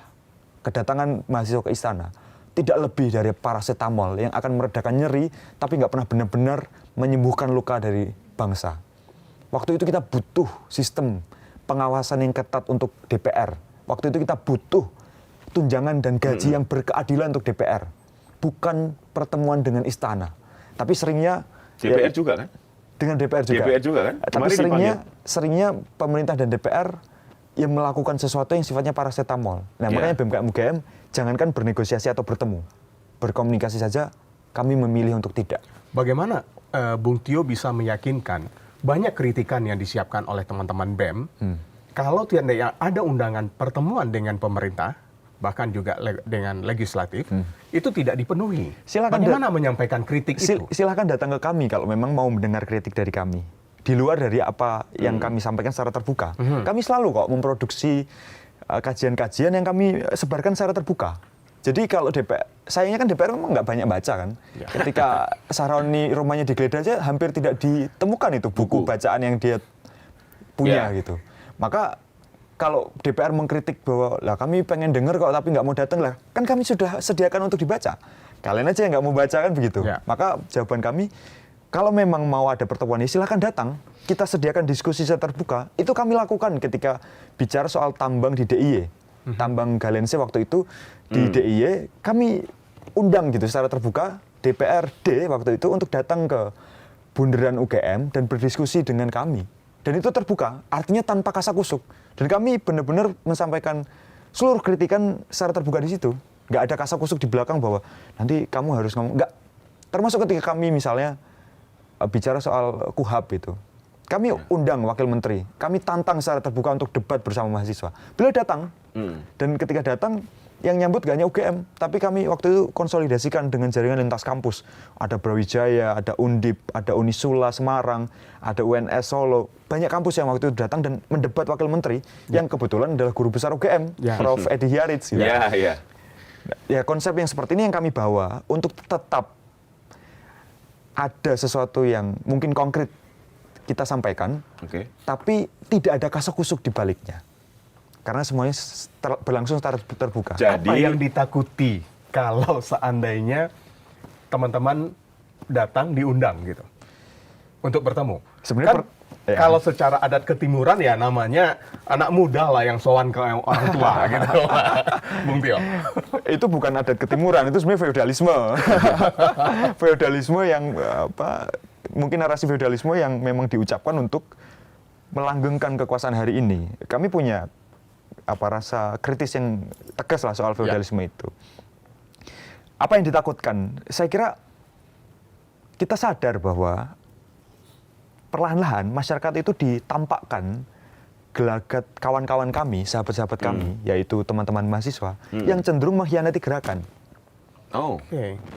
Speaker 1: kedatangan mahasiswa ke istana tidak lebih dari paracetamol yang akan meredakan nyeri, tapi nggak pernah benar-benar menyembuhkan luka dari bangsa. Waktu itu kita butuh sistem pengawasan yang ketat untuk DPR. Waktu itu kita butuh tunjangan dan gaji yang berkeadilan untuk DPR. Bukan pertemuan dengan istana. Tapi seringnya
Speaker 4: DPR juga kan?
Speaker 1: dengan DPR juga.
Speaker 4: DPR juga kan?
Speaker 1: Tapi
Speaker 4: Kemarin
Speaker 1: seringnya pemerintah dan DPR yang melakukan sesuatu yang sifatnya paracetamol. Nah, makanya BEM KM UGM jangankan bernegosiasi atau bertemu, berkomunikasi saja kami memilih untuk tidak.
Speaker 3: bagaimana Bung Tio bisa meyakinkan banyak kritikan yang disiapkan oleh teman-teman BEM, kalau tidak ada undangan pertemuan dengan pemerintah, bahkan juga dengan legislatif, itu tidak dipenuhi.
Speaker 1: Silakan
Speaker 3: Bagaimana menyampaikan kritik itu?
Speaker 1: Silahkan datang ke kami kalau memang mau mendengar kritik dari kami. Di luar dari apa yang kami sampaikan secara terbuka. Kami selalu kok memproduksi kajian-kajian yang kami sebarkan secara terbuka. Jadi kalau DPR, sayangnya kan DPR memang nggak banyak baca kan. Ketika Sahroni rumahnya digeledah aja hampir tidak ditemukan itu buku bacaan yang dia punya gitu. Maka kalau DPR mengkritik bahwa lah kami pengen dengar kok tapi nggak mau datang lah, kan kami sudah sediakan untuk dibaca. Kalian aja yang nggak mau baca kan begitu. Maka jawaban kami, kalau memang mau ada pertemuan ini silahkan datang. Kita sediakan diskusi secara terbuka. Itu kami lakukan ketika bicara soal tambang di DIY. Tambang Galense waktu itu di DIY, kami undang gitu secara terbuka DPRD waktu itu untuk datang ke bundaran UGM dan berdiskusi dengan kami. Dan itu terbuka, artinya tanpa kasak-kusuk. Dan kami benar-benar menyampaikan seluruh kritikan secara terbuka di situ. Nggak ada kasak-kusuk di belakang bahwa nanti kamu harus ngomong. Nggak. Termasuk ketika kami misalnya bicara soal KUHAP itu. Kami undang wakil menteri, kami tantang secara terbuka untuk debat bersama mahasiswa. Beliau datang, dan ketika datang, yang nyambut gak hanya UGM, tapi kami waktu itu konsolidasikan dengan jaringan lintas kampus. Ada Brawijaya, ada Undip, ada Unisula Semarang, ada UNS Solo. Banyak kampus yang waktu itu datang dan mendebat wakil menteri, yang kebetulan adalah guru besar UGM, Prof. Edi Hiarits. Ya, konsep yang seperti ini yang kami bawa untuk tetap ada sesuatu yang mungkin konkret kita sampaikan, tapi tidak ada kasak-kusuk di baliknya. Karena semuanya berlangsung secara terbuka.
Speaker 3: Apa yang ditakuti kalau seandainya teman-teman datang diundang gitu untuk bertemu?
Speaker 1: Sebenarnya
Speaker 3: kalau secara adat ketimuran ya namanya anak muda lah yang sowan ke orang tua gitu, Bung Tio.
Speaker 1: Itu bukan adat ketimuran, itu sebenarnya feodalisme. Feodalisme yang mungkin narasi feodalisme yang memang diucapkan untuk melanggengkan kekuasaan hari ini. Kami punya rasa kritis yang tegas lah soal feodalisme itu. Apa yang ditakutkan? Saya kira kita sadar bahwa perlahan-lahan masyarakat itu ditampakkan gelagat kawan-kawan kami, sahabat-sahabat kami, yaitu teman-teman mahasiswa, yang cenderung mengkhianati gerakan.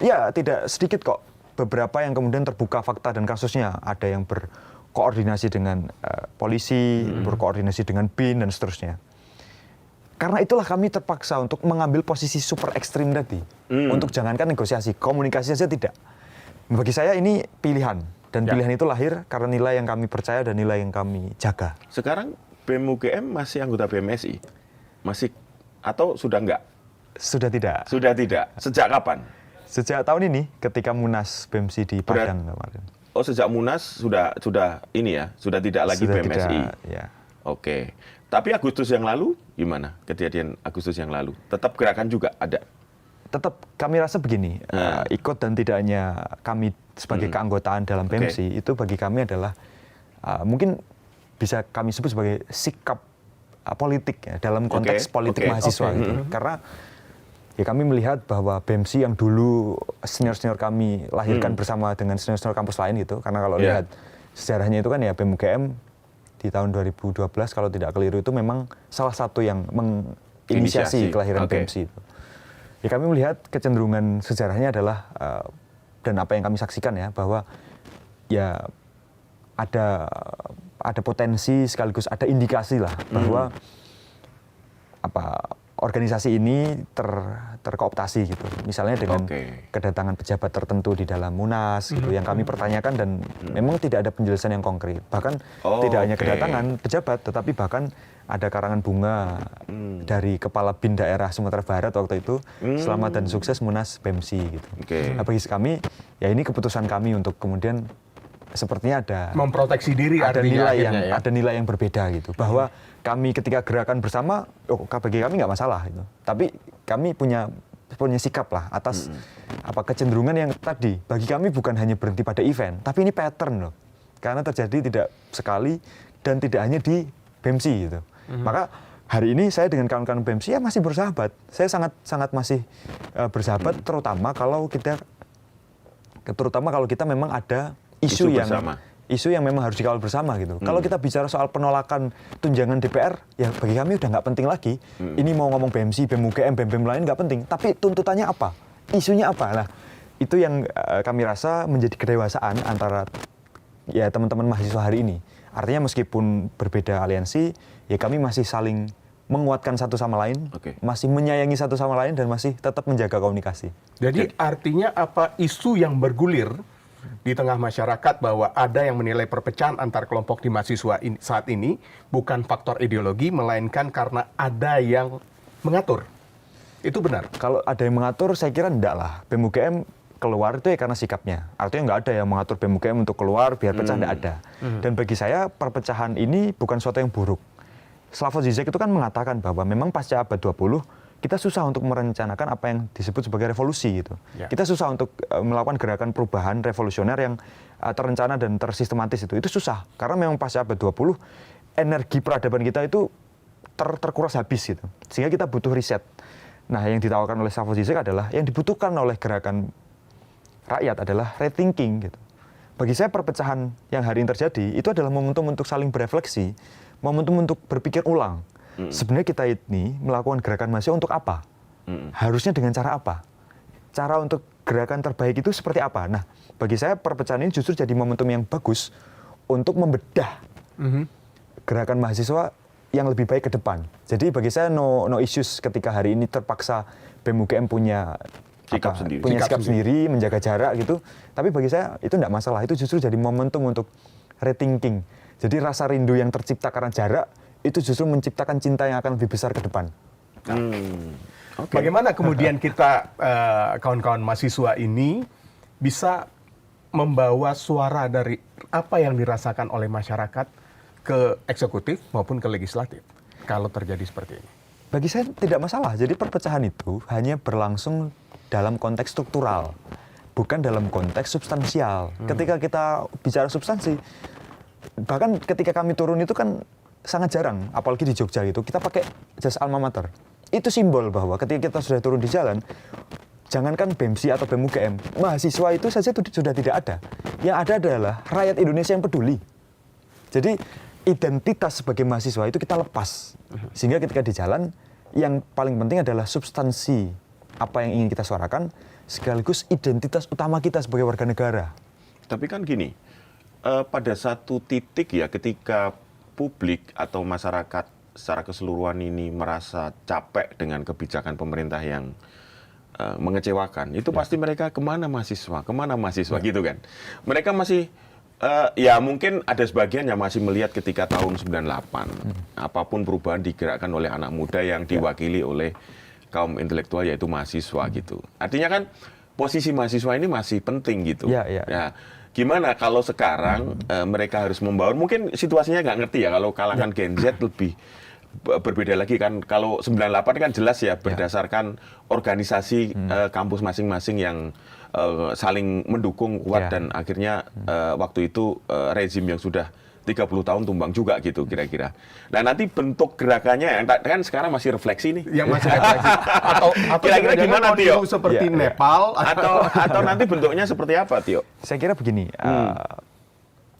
Speaker 1: Ya, tidak sedikit kok. Beberapa yang kemudian terbuka fakta dan kasusnya, ada yang berkoordinasi dengan polisi, berkoordinasi dengan BIN dan seterusnya. Karena itulah kami terpaksa untuk mengambil posisi super ekstrim tadi, untuk jangankan negosiasi, komunikasi saja tidak. Bagi saya ini pilihan, dan pilihan itu lahir karena nilai yang kami percaya dan nilai yang kami jaga.
Speaker 4: Sekarang BEM UGM masih anggota BMSI? Masih atau sudah enggak?
Speaker 1: Sudah tidak.
Speaker 4: Sudah tidak. Sejak kapan?
Speaker 1: Sejak tahun ini ketika Munas BEMSI di Padang kemarin.
Speaker 4: Oh, sejak Munas sudah ini ya, sudah tidak lagi
Speaker 1: sudah
Speaker 4: BMSI.
Speaker 1: Tidak, ya.
Speaker 4: Oke. Tapi Agustus yang lalu gimana? Kejadian Agustus yang lalu. Tetap gerakan juga ada.
Speaker 1: Tetap kami rasa begini, ikut dan tidaknya kami sebagai keanggotaan dalam BEMSI itu bagi kami adalah mungkin bisa kami sebut sebagai sikap politik ya, dalam konteks politik mahasiswa gitu. Karena ya kami melihat bahwa BEMSI yang dulu senior-senior kami lahirkan bersama dengan senior-senior kampus lain gitu. Karena kalau lihat sejarahnya itu kan ya BEM UGM di tahun 2012 kalau tidak keliru itu memang salah satu yang menginisiasi kelahiran BEMSI itu. Ya kami melihat kecenderungan sejarahnya adalah dan apa yang kami saksikan ya bahwa ya ada potensi sekaligus ada indikasi lah bahwa organisasi ini terkooptasi gitu. Misalnya dengan kedatangan pejabat tertentu di dalam Munas gitu yang kami pertanyakan dan memang tidak ada penjelasan yang konkret. Bahkan tidak hanya kedatangan pejabat tetapi bahkan ada karangan bunga dari Kepala BIN daerah Sumatera Barat waktu itu, selamat dan sukses Munas BEMSI gitu. Nah, bagi kami ya ini keputusan kami untuk kemudian sepertinya ada
Speaker 3: memproteksi diri,
Speaker 1: ada nilai yang berbeda gitu. Bahwa kami ketika gerakan bersama, bagi kami nggak masalah gitu. Tapi kami punya sikap lah atas kecenderungan yang tadi. Bagi kami bukan hanya berhenti pada event, tapi ini pattern loh. Karena terjadi tidak sekali dan tidak hanya di BEMSI gitu. Maka hari ini saya dengan kawan-kawan BEMSI ya masih bersahabat. Saya sangat masih bersahabat terutama kalau kita memang ada isu yang memang harus dikawal bersama gitu. Kalau kita bicara soal penolakan tunjangan DPR, ya bagi kami udah nggak penting lagi. Ini mau ngomong BEMSI, BEM UGM, BEM lain nggak penting. Tapi tuntutannya apa? Isunya apa? Nah, itu yang kami rasa menjadi kedewasaan antara ya teman-teman mahasiswa hari ini. Artinya meskipun berbeda aliansi, ya kami masih saling menguatkan satu sama lain, masih menyayangi satu sama lain dan masih tetap menjaga komunikasi.
Speaker 3: Jadi artinya apa isu yang bergulir di tengah masyarakat bahwa ada yang menilai perpecahan antar kelompok di mahasiswa saat ini bukan faktor ideologi, melainkan karena ada yang mengatur. Itu benar?
Speaker 1: Kalau ada yang mengatur, saya kira enggak lah. BEM UGM keluar itu ya karena sikapnya. Artinya nggak ada yang mengatur BEM UGM untuk keluar biar pecah, enggak ada. Dan bagi saya perpecahan ini bukan sesuatu yang buruk. Slavoj Žižek itu kan mengatakan bahwa memang pasca abad 20, kita susah untuk merencanakan apa yang disebut sebagai revolusi gitu. Kita susah untuk melakukan gerakan perubahan revolusioner yang terencana dan tersistematis itu. Itu susah karena memang pasca abad 20 energi peradaban kita itu terkuras habis gitu. Sehingga kita butuh riset. Nah, yang ditawarkan oleh Slavoj Žižek adalah yang dibutuhkan oleh gerakan rakyat adalah rethinking gitu. Bagi saya perpecahan yang hari ini terjadi itu adalah momentum untuk saling berefleksi, momentum untuk berpikir ulang. Sebenarnya kita ini melakukan gerakan mahasiswa untuk apa? Harusnya dengan cara apa? Cara untuk gerakan terbaik itu seperti apa? Nah, bagi saya perpecahan ini justru jadi momentum yang bagus untuk membedah gerakan mahasiswa yang lebih baik ke depan. Jadi bagi saya no issues ketika hari ini terpaksa BEM UGM punya sikap sendiri, menjaga jarak gitu. Tapi bagi saya itu tidak masalah. Itu justru jadi momentum untuk rethinking. Jadi rasa rindu yang tercipta karena jarak itu justru menciptakan cinta yang akan lebih besar ke depan.
Speaker 3: Okay. Bagaimana kemudian kita kawan-kawan mahasiswa ini bisa membawa suara dari apa yang dirasakan oleh masyarakat ke eksekutif maupun ke legislatif kalau terjadi seperti ini?
Speaker 1: Bagi saya tidak masalah. Jadi perpecahan itu hanya berlangsung dalam konteks struktural, bukan dalam konteks substansial. Ketika kita bicara substansi, bahkan ketika kami turun itu kan sangat jarang, apalagi di Jogja gitu, kita pakai jas alma mater. Itu simbol bahwa ketika kita sudah turun di jalan, jangankan BEMSI atau BEM UGM, mahasiswa itu saja sudah tidak ada. Yang ada adalah rakyat Indonesia yang peduli. Jadi identitas sebagai mahasiswa itu kita lepas. Sehingga ketika di jalan, yang paling penting adalah substansi apa yang ingin kita suarakan, sekaligus identitas utama kita sebagai warga negara.
Speaker 4: Tapi kan gini, pada satu titik ya ketika publik atau masyarakat secara keseluruhan ini merasa capek dengan kebijakan pemerintah yang mengecewakan, itu pasti mereka kemana mahasiswa gitu kan. Mereka masih, ya mungkin ada sebagian yang masih melihat ketika tahun 98, apapun perubahan digerakkan oleh anak muda yang diwakili oleh kaum intelektual yaitu mahasiswa gitu. Artinya kan posisi mahasiswa ini masih penting gitu. Ya, gimana kalau sekarang mereka harus membangun, mungkin situasinya nggak ngerti ya kalau kalangan Gen Z lebih berbeda lagi kan. Kalau 98 kan jelas ya berdasarkan organisasi kampus masing-masing yang saling mendukung kuat dan akhirnya waktu itu rezim yang sudah 30 tahun tumbang juga gitu kira-kira. Nah nanti bentuk gerakannya kan sekarang masih refleksi nih.
Speaker 3: Yang masih refleksi. Atau
Speaker 4: kira-kira gimana Tio?
Speaker 3: Seperti Nepal
Speaker 4: atau nanti bentuknya seperti apa Tio?
Speaker 1: Saya kira begini,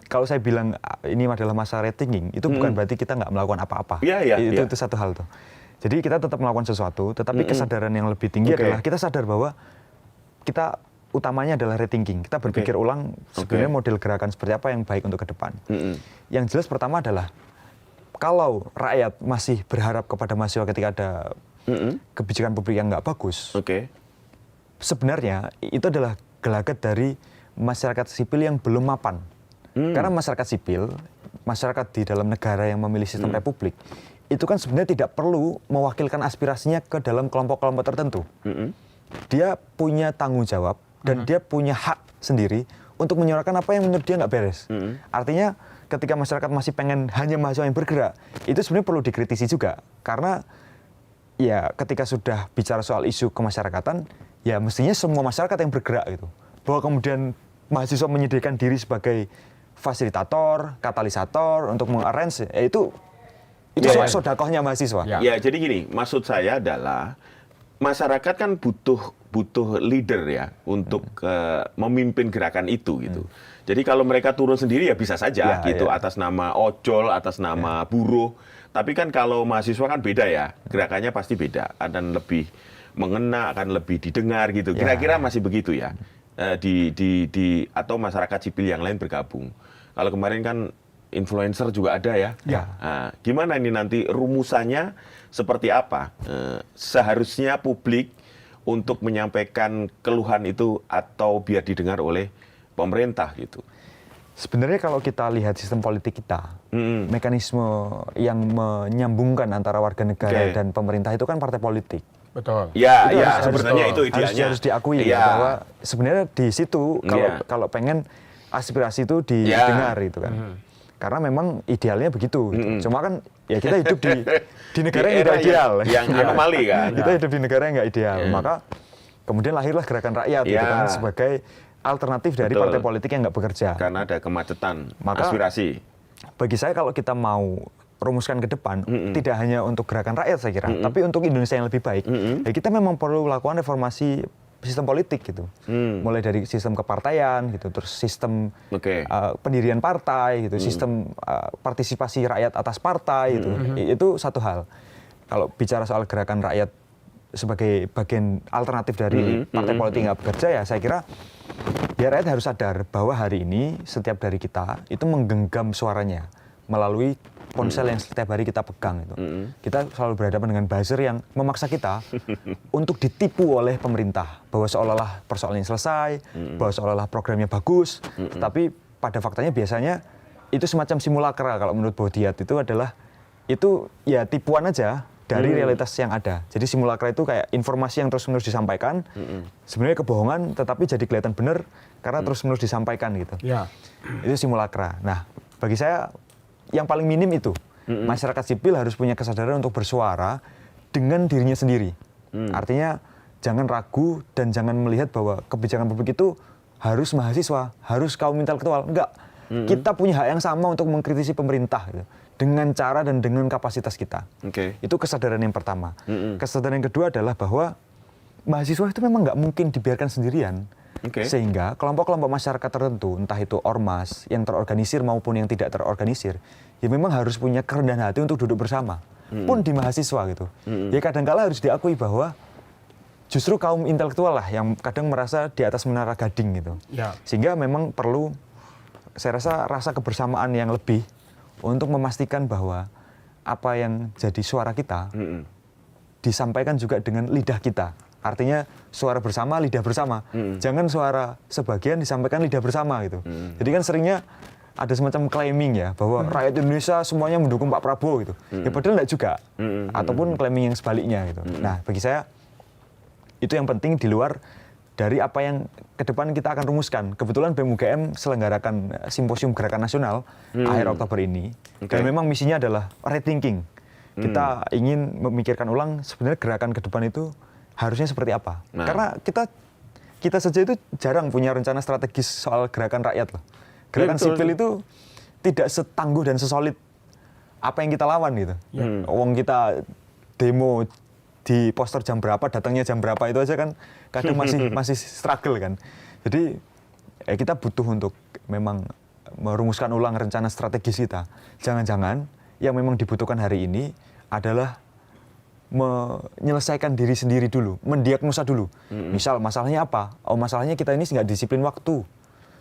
Speaker 1: kalau saya bilang ini adalah masa rethinking, itu bukan berarti kita nggak melakukan apa-apa. Itu satu hal tuh. Jadi kita tetap melakukan sesuatu, tetapi kesadaran yang lebih tinggi adalah kita sadar bahwa kita utamanya adalah rethinking. Kita berpikir ulang sebenarnya model gerakan seperti apa yang baik untuk ke depan. Yang jelas pertama adalah kalau rakyat masih berharap kepada mahasiswa ketika ada kebijakan publik yang nggak bagus, sebenarnya itu adalah gelagat dari masyarakat sipil yang belum mapan. Karena masyarakat sipil, masyarakat di dalam negara yang memilih sistem republik, itu kan sebenarnya tidak perlu mewakilkan aspirasinya ke dalam kelompok-kelompok tertentu. Dia punya tanggung jawab dan dia punya hak sendiri untuk menyuarakan apa yang menurut dia nggak beres. Artinya ketika masyarakat masih pengen hanya mahasiswa yang bergerak, itu sebenarnya perlu dikritisi juga. Karena ya ketika sudah bicara soal isu kemasyarakatan, ya mestinya semua masyarakat yang bergerak gitu. Bahwa kemudian mahasiswa menyediakan diri sebagai fasilitator, katalisator untuk mengarrange, itu sodakohnya mahasiswa.
Speaker 4: Ya, jadi gini, maksud saya adalah masyarakat kan butuh leader ya untuk memimpin gerakan itu gitu. Jadi kalau mereka turun sendiri ya bisa saja gitu atas nama ojol, atas nama buruh. Tapi kan kalau mahasiswa kan beda ya, gerakannya pasti beda, akan lebih mengena, akan lebih didengar gitu. Kira-kira masih begitu ya. Atau masyarakat sipil yang lain bergabung. Kalau kemarin kan influencer juga ada ya. Nah, gimana ini nanti rumusannya seperti apa? Seharusnya publik untuk menyampaikan keluhan itu atau biar didengar oleh pemerintah gitu.
Speaker 1: Sebenarnya kalau kita lihat sistem politik kita, mekanisme yang menyambungkan antara warga negara dan pemerintah itu kan partai politik.
Speaker 3: Betul.
Speaker 4: Ya, sebenarnya itu idealnya.
Speaker 1: Harus diakui bahwa sebenarnya di situ kalau pengen aspirasi itu didengar gitu kan. Karena memang idealnya begitu. Cuma kan ya kita hidup di negara yang tidak ideal.
Speaker 4: Yang anomali kan.
Speaker 1: Kita hidup di negara yang nggak ideal. Maka kemudian lahirlah gerakan rakyat gitu kan sebagai alternatif dari partai politik yang nggak bekerja.
Speaker 4: Karena ada kemacetan
Speaker 1: maka,
Speaker 4: aspirasi.
Speaker 1: Bagi saya kalau kita mau rumuskan ke depan, tidak hanya untuk gerakan rakyat saya kira, tapi untuk Indonesia yang lebih baik, ya kita memang perlu lakukan reformasi sistem politik gitu. Mulai dari sistem kepartaian gitu, terus sistem
Speaker 4: Oke.
Speaker 1: pendirian partai gitu, sistem partisipasi rakyat atas partai gitu. Itu satu hal. Kalau bicara soal gerakan rakyat sebagai bagian alternatif dari partai politik nggak bekerja, ya saya kira ya rakyat harus sadar bahwa hari ini setiap dari kita itu menggenggam suaranya melalui ponsel yang setiap hari kita pegang itu. Kita selalu berhadapan dengan buzzer yang memaksa kita untuk ditipu oleh pemerintah bahwa seolah-olah persoalannya selesai, bahwa seolah-olah programnya bagus, tapi pada faktanya biasanya itu semacam simulakra. Kalau menurut Bodiat itu adalah itu ya tipuan aja dari realitas yang ada. Jadi simulakra itu kayak informasi yang terus-menerus disampaikan, sebenarnya kebohongan tetapi jadi kelihatan benar karena terus-menerus disampaikan gitu.
Speaker 3: Ya.
Speaker 1: Itu simulakra. Nah, bagi saya yang paling minim itu masyarakat sipil harus punya kesadaran untuk bersuara dengan dirinya sendiri. Artinya jangan ragu dan jangan melihat bahwa kebijakan publik itu harus mahasiswa, harus kaum intelektual. Enggak. Kita punya hak yang sama untuk mengkritisi pemerintah gitu, dengan cara dan dengan kapasitas kita. Itu kesadaran yang pertama. Kesadaran yang kedua adalah bahwa mahasiswa itu memang nggak mungkin dibiarkan sendirian. Sehingga kelompok-kelompok masyarakat tertentu, entah itu ormas yang terorganisir maupun yang tidak terorganisir, ya memang harus punya kerendahan hati untuk duduk bersama. Pun di mahasiswa gitu. Ya kadang-kala harus diakui bahwa justru kaum intelektual lah yang kadang merasa di atas menara gading gitu.
Speaker 3: Ya.
Speaker 1: Sehingga memang perlu, saya rasa kebersamaan yang lebih untuk memastikan bahwa apa yang jadi suara kita disampaikan juga dengan lidah kita. Artinya suara bersama, lidah bersama. Jangan suara sebagian disampaikan lidah bersama gitu. Jadi kan seringnya ada semacam claiming ya bahwa rakyat Indonesia semuanya mendukung Pak Prabowo gitu. Ya padahal enggak juga. Ataupun claiming yang sebaliknya gitu. Nah, bagi saya itu yang penting di luar dari apa yang ke depan kita akan rumuskan. Kebetulan BEM UGM selenggarakan simposium gerakan nasional akhir Oktober ini. Dan memang misinya adalah rethinking. Kita ingin memikirkan ulang sebenarnya gerakan ke depan itu harusnya seperti apa. Karena kita saja itu jarang punya rencana strategis soal gerakan rakyat loh. Gerakan sipil itu tidak setangguh dan sesolid apa yang kita lawan gitu. Wong kita demo di poster jam berapa, datangnya jam berapa itu aja kan kadang masih struggle kan. Jadi kita butuh untuk memang merumuskan ulang rencana strategis kita. Jangan-jangan yang memang dibutuhkan hari ini adalah menyelesaikan diri sendiri dulu, mendiagnosa dulu. Misal masalahnya apa? Oh masalahnya kita ini nggak disiplin waktu.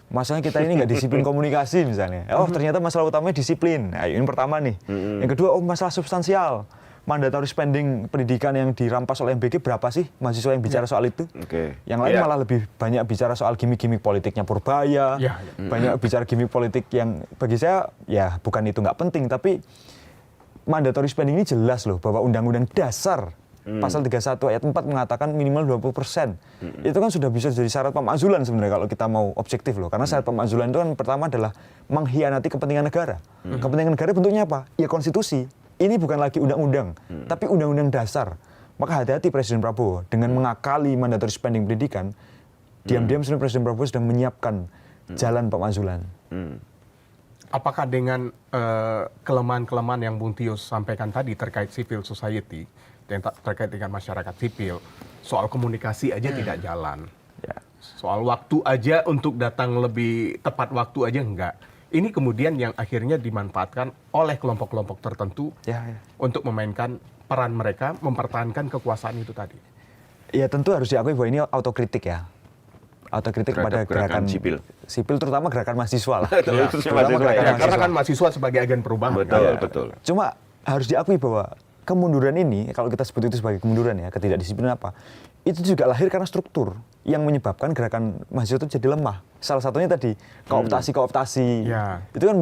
Speaker 1: Masalahnya kita ini nggak disiplin komunikasi misalnya. Oh ternyata masalah utamanya disiplin. Nah, ini pertama nih. Yang kedua, oh masalah substansial. Mandatory spending pendidikan yang dirampas oleh MBG berapa sih mahasiswa yang bicara soal itu? Yang lain malah lebih banyak bicara soal gimmick-gimmick politiknya Purbaya, banyak bicara gimmick politik yang bagi saya ya bukan itu nggak penting, tapi mandatory spending ini jelas loh bahwa Undang-Undang Dasar Pasal 31 ayat 4 mengatakan minimal 20%. Itu kan sudah bisa jadi syarat pemakzulan sebenarnya kalau kita mau objektif loh. Karena syarat pemakzulan itu kan pertama adalah mengkhianati kepentingan negara. Kepentingan negara bentuknya apa? Ya konstitusi. Ini bukan lagi undang-undang, tapi undang-undang dasar. Maka hati-hati Presiden Prabowo dengan mengakali mandatory spending pendidikan. Diam-diam sebenarnya Presiden Prabowo sedang menyiapkan jalan pemakzulan.
Speaker 3: Apakah dengan kelemahan-kelemahan yang Bung Tio sampaikan tadi terkait civil society, yang terkait dengan masyarakat sipil, soal komunikasi aja tidak jalan, soal waktu aja untuk datang lebih tepat waktu aja enggak. Ini kemudian yang akhirnya dimanfaatkan oleh kelompok-kelompok tertentu untuk memainkan peran mereka, mempertahankan kekuasaan itu tadi.
Speaker 1: Ya tentu harus diakui bahwa ini autokritik ya. Autokritik pada gerakan sipil terutama gerakan mahasiswa lah.
Speaker 3: Karena kan mahasiswa sebagai agen perubahan.
Speaker 4: Betul.
Speaker 1: Cuma harus diakui bahwa kemunduran ini, kalau kita sebut itu sebagai kemunduran ya, ketidakdisiplinan apa, itu juga lahir karena struktur yang menyebabkan gerakan mahasiswa itu jadi lemah. Salah satunya tadi kooptasi. Itu kan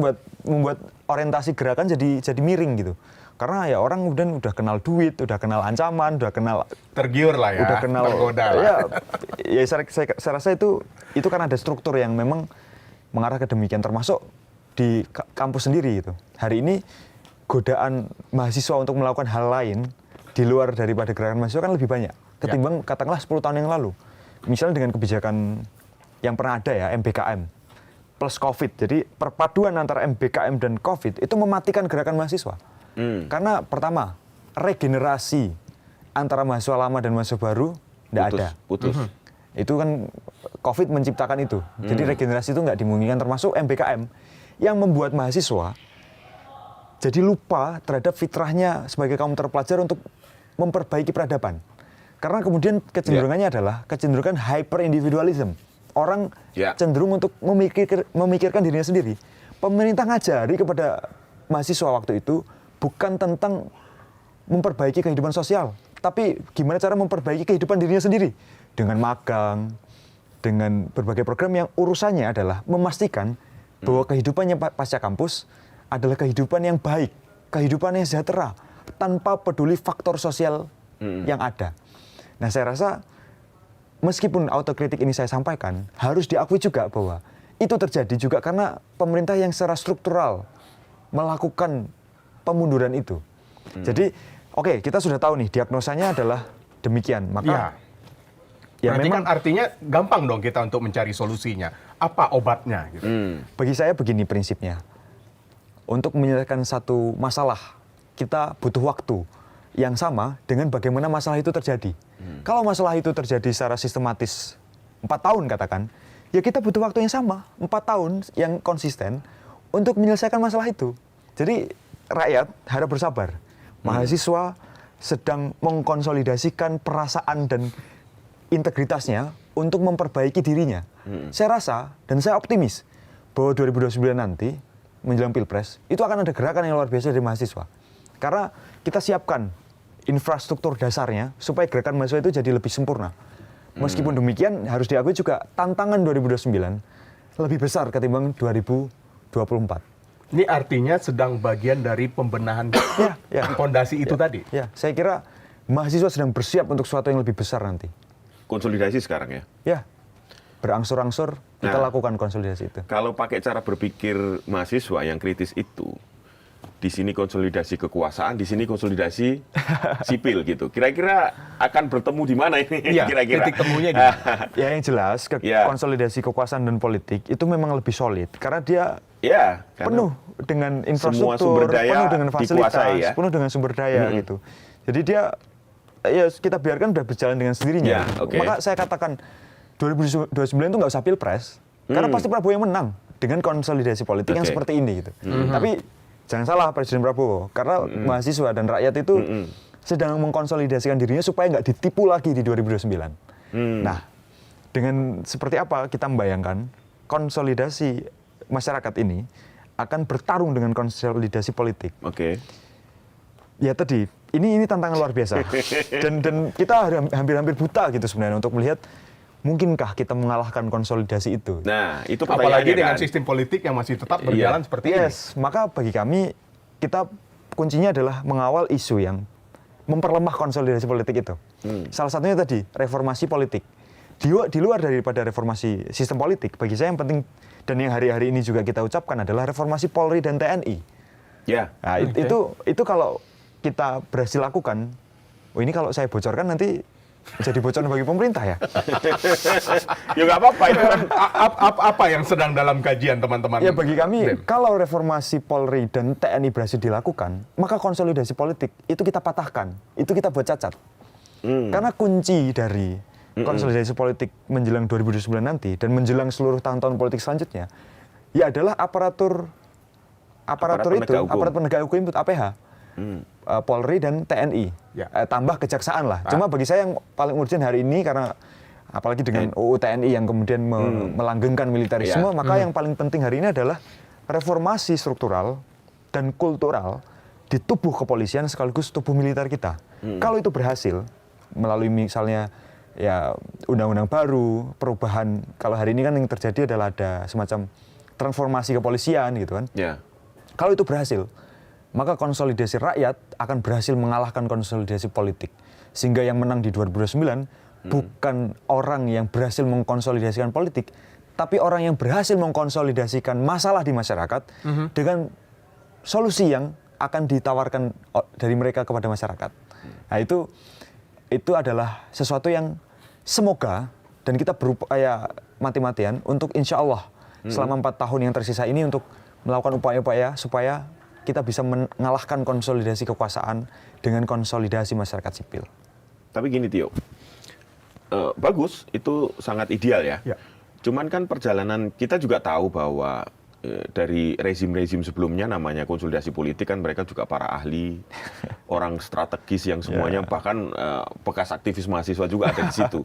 Speaker 1: membuat orientasi gerakan jadi miring gitu. Karena ya orang kemudian udah kenal duit, udah kenal ancaman, udah kenal
Speaker 3: tergiur lah ya,
Speaker 1: udah kenal
Speaker 3: tergoda lah.
Speaker 1: Ya saya rasa itu kan ada struktur yang memang mengarah ke demikian, termasuk di kampus sendiri gitu. Hari ini godaan mahasiswa untuk melakukan hal lain di luar daripada gerakan mahasiswa kan lebih banyak ketimbang katakanlah 10 tahun yang lalu. Misalnya dengan kebijakan yang pernah ada ya, MBKM plus COVID. Jadi perpaduan antara MBKM dan COVID itu mematikan gerakan mahasiswa. Karena pertama, regenerasi antara mahasiswa lama dan mahasiswa baru tidak ada. Itu kan COVID menciptakan itu. Jadi regenerasi itu nggak dimungkinkan, termasuk MBKM yang membuat mahasiswa jadi lupa terhadap fitrahnya sebagai kaum terpelajar untuk memperbaiki peradaban. Karena kemudian kecenderungannya adalah kecenderungan hyper individualism. Orang cenderung untuk memikirkan dirinya sendiri. Pemerintah ngajari kepada mahasiswa waktu itu bukan tentang memperbaiki kehidupan sosial, tapi gimana cara memperbaiki kehidupan dirinya sendiri dengan magang, dengan berbagai program yang urusannya adalah memastikan bahwa kehidupannya pasca kampus adalah kehidupan yang baik, kehidupan yang sejahtera, tanpa peduli faktor sosial yang ada. Nah, saya rasa meskipun autokritik ini saya sampaikan, harus diakui juga bahwa itu terjadi juga karena pemerintah yang secara struktural melakukan pemunduran itu. Jadi, oke, kita sudah tahu nih diagnosanya adalah demikian. Maka
Speaker 3: ya berarti memang, kan artinya gampang dong kita untuk mencari solusinya. Apa obatnya? Gitu.
Speaker 1: Bagi saya begini prinsipnya. Untuk menyelesaikan satu masalah, kita butuh waktu yang sama dengan bagaimana masalah itu terjadi. Kalau masalah itu terjadi secara sistematis 4 tahun katakan, ya kita butuh waktu yang sama, 4 tahun yang konsisten untuk menyelesaikan masalah itu. Jadi rakyat harap bersabar. Mahasiswa sedang mengkonsolidasikan perasaan dan integritasnya untuk memperbaiki dirinya. Saya rasa dan saya optimis bahwa 2029 nanti menjelang Pilpres itu akan ada gerakan yang luar biasa dari mahasiswa. Karena kita siapkan infrastruktur dasarnya supaya gerakan mahasiswa itu jadi lebih sempurna. Meskipun demikian harus diakui juga tantangan 2029 lebih besar ketimbang 2024.
Speaker 3: Ini artinya sedang bagian dari pembenahan fondasi itu tadi.
Speaker 1: Ya, saya kira mahasiswa sedang bersiap untuk sesuatu yang lebih besar nanti.
Speaker 4: Konsolidasi sekarang ya?
Speaker 1: Ya, berangsur-angsur kita lakukan konsolidasi itu.
Speaker 4: Kalau pakai cara berpikir mahasiswa yang kritis itu, di sini konsolidasi kekuasaan, di sini konsolidasi sipil gitu. Kira-kira akan bertemu di mana ini?
Speaker 3: Iya,
Speaker 4: kira-kira
Speaker 3: titik temunya di mana?
Speaker 1: Ya yang jelas konsolidasi kekuasaan dan politik itu memang lebih solid karena dia penuh dengan infrastruktur, penuh dengan fasilitas, penuh dengan sumber daya gitu. Jadi dia ya kita biarkan udah berjalan dengan sendirinya. Maka saya katakan 2029 itu nggak usah pilpres karena pasti Prabowo yang menang dengan konsolidasi politik yang seperti ini gitu. Tapi jangan salah Presiden Prabowo karena mahasiswa dan rakyat itu sedang mengkonsolidasikan dirinya supaya nggak ditipu lagi di 2029. Nah, dengan seperti apa kita membayangkan konsolidasi masyarakat ini akan bertarung dengan konsolidasi politik. Ya tadi, ini tantangan luar biasa. Dan kita hampir-hampir buta gitu sebenarnya untuk melihat mungkinkah kita mengalahkan konsolidasi itu.
Speaker 4: Nah, itu pertanyaannya
Speaker 3: apalagi dengan
Speaker 4: kan
Speaker 3: sistem politik yang masih tetap berjalan seperti ini.
Speaker 1: Maka bagi kami kita kuncinya adalah mengawal isu yang memperlemah konsolidasi politik itu. Salah satunya tadi reformasi politik. Di luar daripada reformasi sistem politik, bagi saya yang penting dan yang hari-hari ini juga kita ucapkan adalah reformasi Polri dan TNI. Nah, itu kalau kita berhasil lakukan, ini kalau saya bocorkan nanti jadi bocoran bagi pemerintah ya.
Speaker 4: Ya nggak apa-apa itu kan.
Speaker 3: Apa yang sedang dalam kajian teman-teman?
Speaker 1: Ya bagi kami kalau reformasi Polri dan TNI berhasil dilakukan, maka konsolidasi politik itu kita patahkan, itu kita buat cacat. Karena kunci dari konsolidasi politik menjelang 2029 nanti dan menjelang seluruh tahun-tahun politik selanjutnya, ya adalah aparat penegak hukum itu APH. Polri dan TNI, tambah kejaksaan lah. Cuma bagi saya yang paling urgent hari ini karena apalagi dengan UU TNI yang kemudian melanggengkan militerisme, maka yang paling penting hari ini adalah reformasi struktural dan kultural di tubuh kepolisian sekaligus tubuh militer kita. Kalau itu berhasil melalui misalnya ya undang-undang baru, perubahan. Kalau hari ini kan yang terjadi adalah ada semacam transformasi kepolisian gitu kan. Kalau itu berhasil, maka konsolidasi rakyat akan berhasil mengalahkan konsolidasi politik. Sehingga yang menang di 2029 bukan orang yang berhasil mengkonsolidasikan politik, tapi orang yang berhasil mengkonsolidasikan masalah di masyarakat dengan solusi yang akan ditawarkan dari mereka kepada masyarakat. Nah itu adalah sesuatu yang semoga, dan kita berupaya mati-matian untuk insya Allah selama 4 tahun yang tersisa ini untuk melakukan upaya-upaya supaya kita bisa mengalahkan konsolidasi kekuasaan dengan konsolidasi masyarakat sipil.
Speaker 4: Tapi gini Tio, bagus, itu sangat ideal ya.
Speaker 3: Ya.
Speaker 4: Cuman kan perjalanan kita juga tahu bahwa dari rezim-rezim sebelumnya namanya konsolidasi politik kan mereka juga para ahli, orang strategis yang semuanya bahkan bekas aktivis mahasiswa juga ada di situ.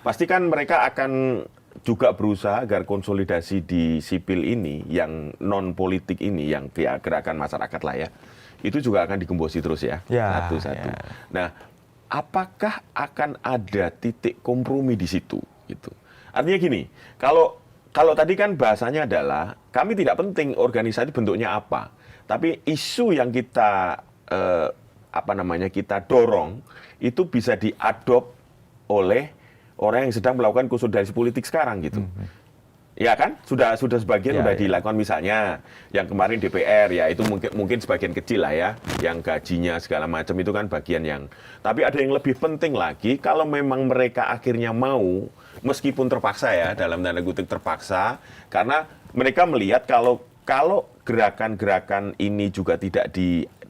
Speaker 4: Pasti kan mereka akan juga berusaha agar konsolidasi di sipil ini, yang non politik ini, yang gerakan masyarakat lah ya, itu juga akan digembosi terus ya, satu-satu. Nah, apakah akan ada titik kompromi di situ? Gitu. Artinya gini, kalau tadi kan bahasanya adalah kami tidak penting organisasi bentuknya apa, tapi isu yang kita kita dorong itu bisa diadop oleh orang yang sedang melakukan konsolidasi politik sekarang gitu. Ya kan, sudah sebagian sudah dilakukan, misalnya yang kemarin DPR ya itu mungkin sebagian kecil lah ya, yang gajinya segala macam itu kan bagian yang. Tapi ada yang lebih penting lagi, kalau memang mereka akhirnya mau, meskipun terpaksa ya, dalam tanda kutip terpaksa, karena mereka melihat kalau gerakan-gerakan ini juga tidak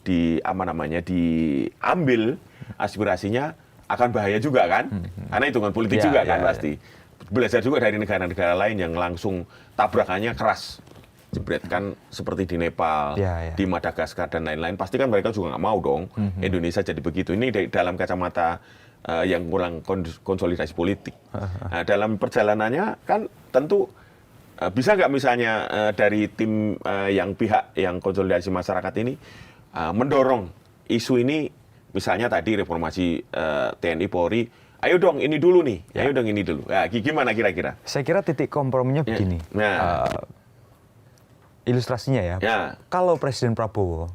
Speaker 4: diambil aspirasinya, akan bahaya juga kan, karena hitungan politik juga kan pasti. Belajar juga dari negara-negara lain yang langsung tabrakannya keras, jebret kan, seperti di Nepal, di Madagaskar dan lain-lain. Pasti kan mereka juga nggak mau dong Indonesia jadi begitu. Ini dalam kacamata yang kurang konsolidasi politik. Nah, dalam perjalanannya kan tentu bisa nggak misalnya dari tim pihak yang konsolidasi masyarakat ini mendorong isu ini, misalnya tadi reformasi TNI Polri. Ayo dong ini dulu nih, ayo dong ini dulu. Nah, gimana kira-kira?
Speaker 1: Saya kira titik komprominya begini. Ilustrasinya ya. Kalau Presiden Prabowo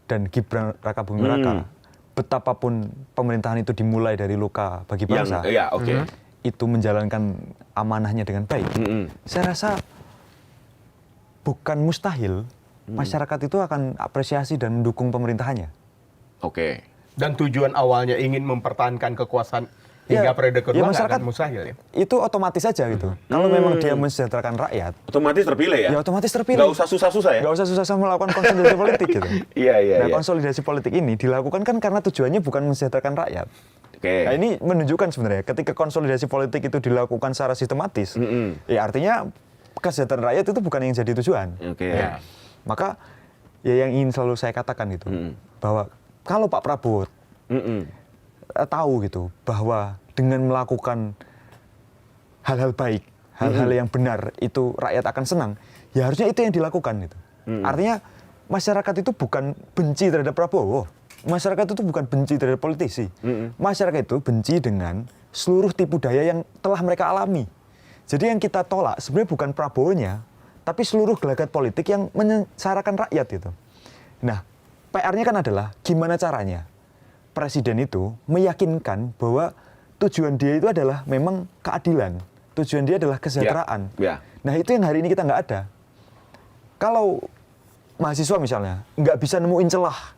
Speaker 1: dan Gibran Rakabuming Raka, betapapun pemerintahan itu dimulai dari luka bagi bangsa, itu menjalankan amanahnya dengan baik. Saya rasa bukan mustahil masyarakat itu akan apresiasi dan mendukung pemerintahannya.
Speaker 3: Dan tujuan awalnya ingin mempertahankan kekuasaan hingga periode kedua nggak akan mustahil ya?
Speaker 1: Itu otomatis saja gitu. Kalau memang dia mensejahterakan rakyat,
Speaker 4: otomatis terpilih ya?
Speaker 1: Ya otomatis terpilih.
Speaker 4: Nggak usah susah-susah ya?
Speaker 1: Nggak usah susah-susah melakukan konsolidasi politik gitu.
Speaker 4: Iya.
Speaker 1: Konsolidasi politik ini dilakukan kan karena tujuannya bukan mensejahterakan rakyat. Nah, ini menunjukkan sebenarnya ketika konsolidasi politik itu dilakukan secara sistematis, ya artinya kesejahteraan rakyat itu bukan yang jadi tujuan. Maka ya yang ingin selalu saya katakan itu, bahwa kalau Pak Prabowo tahu gitu bahwa dengan melakukan hal-hal baik, hal-hal yang benar itu rakyat akan senang, ya harusnya itu yang dilakukan gitu. Artinya masyarakat itu bukan benci terhadap Prabowo, masyarakat itu bukan benci terhadap politisi, masyarakat itu benci dengan seluruh tipu daya yang telah mereka alami. Jadi yang kita tolak sebenarnya bukan Prabowo-nya, tapi seluruh gelagat politik yang menyengsarakan rakyat itu. Nah, PR-nya kan adalah gimana caranya Presiden itu meyakinkan bahwa tujuan dia itu adalah memang keadilan. Tujuan dia adalah kesejahteraan. Nah, itu yang hari ini kita nggak ada. Kalau mahasiswa misalnya nggak bisa nemuin celah,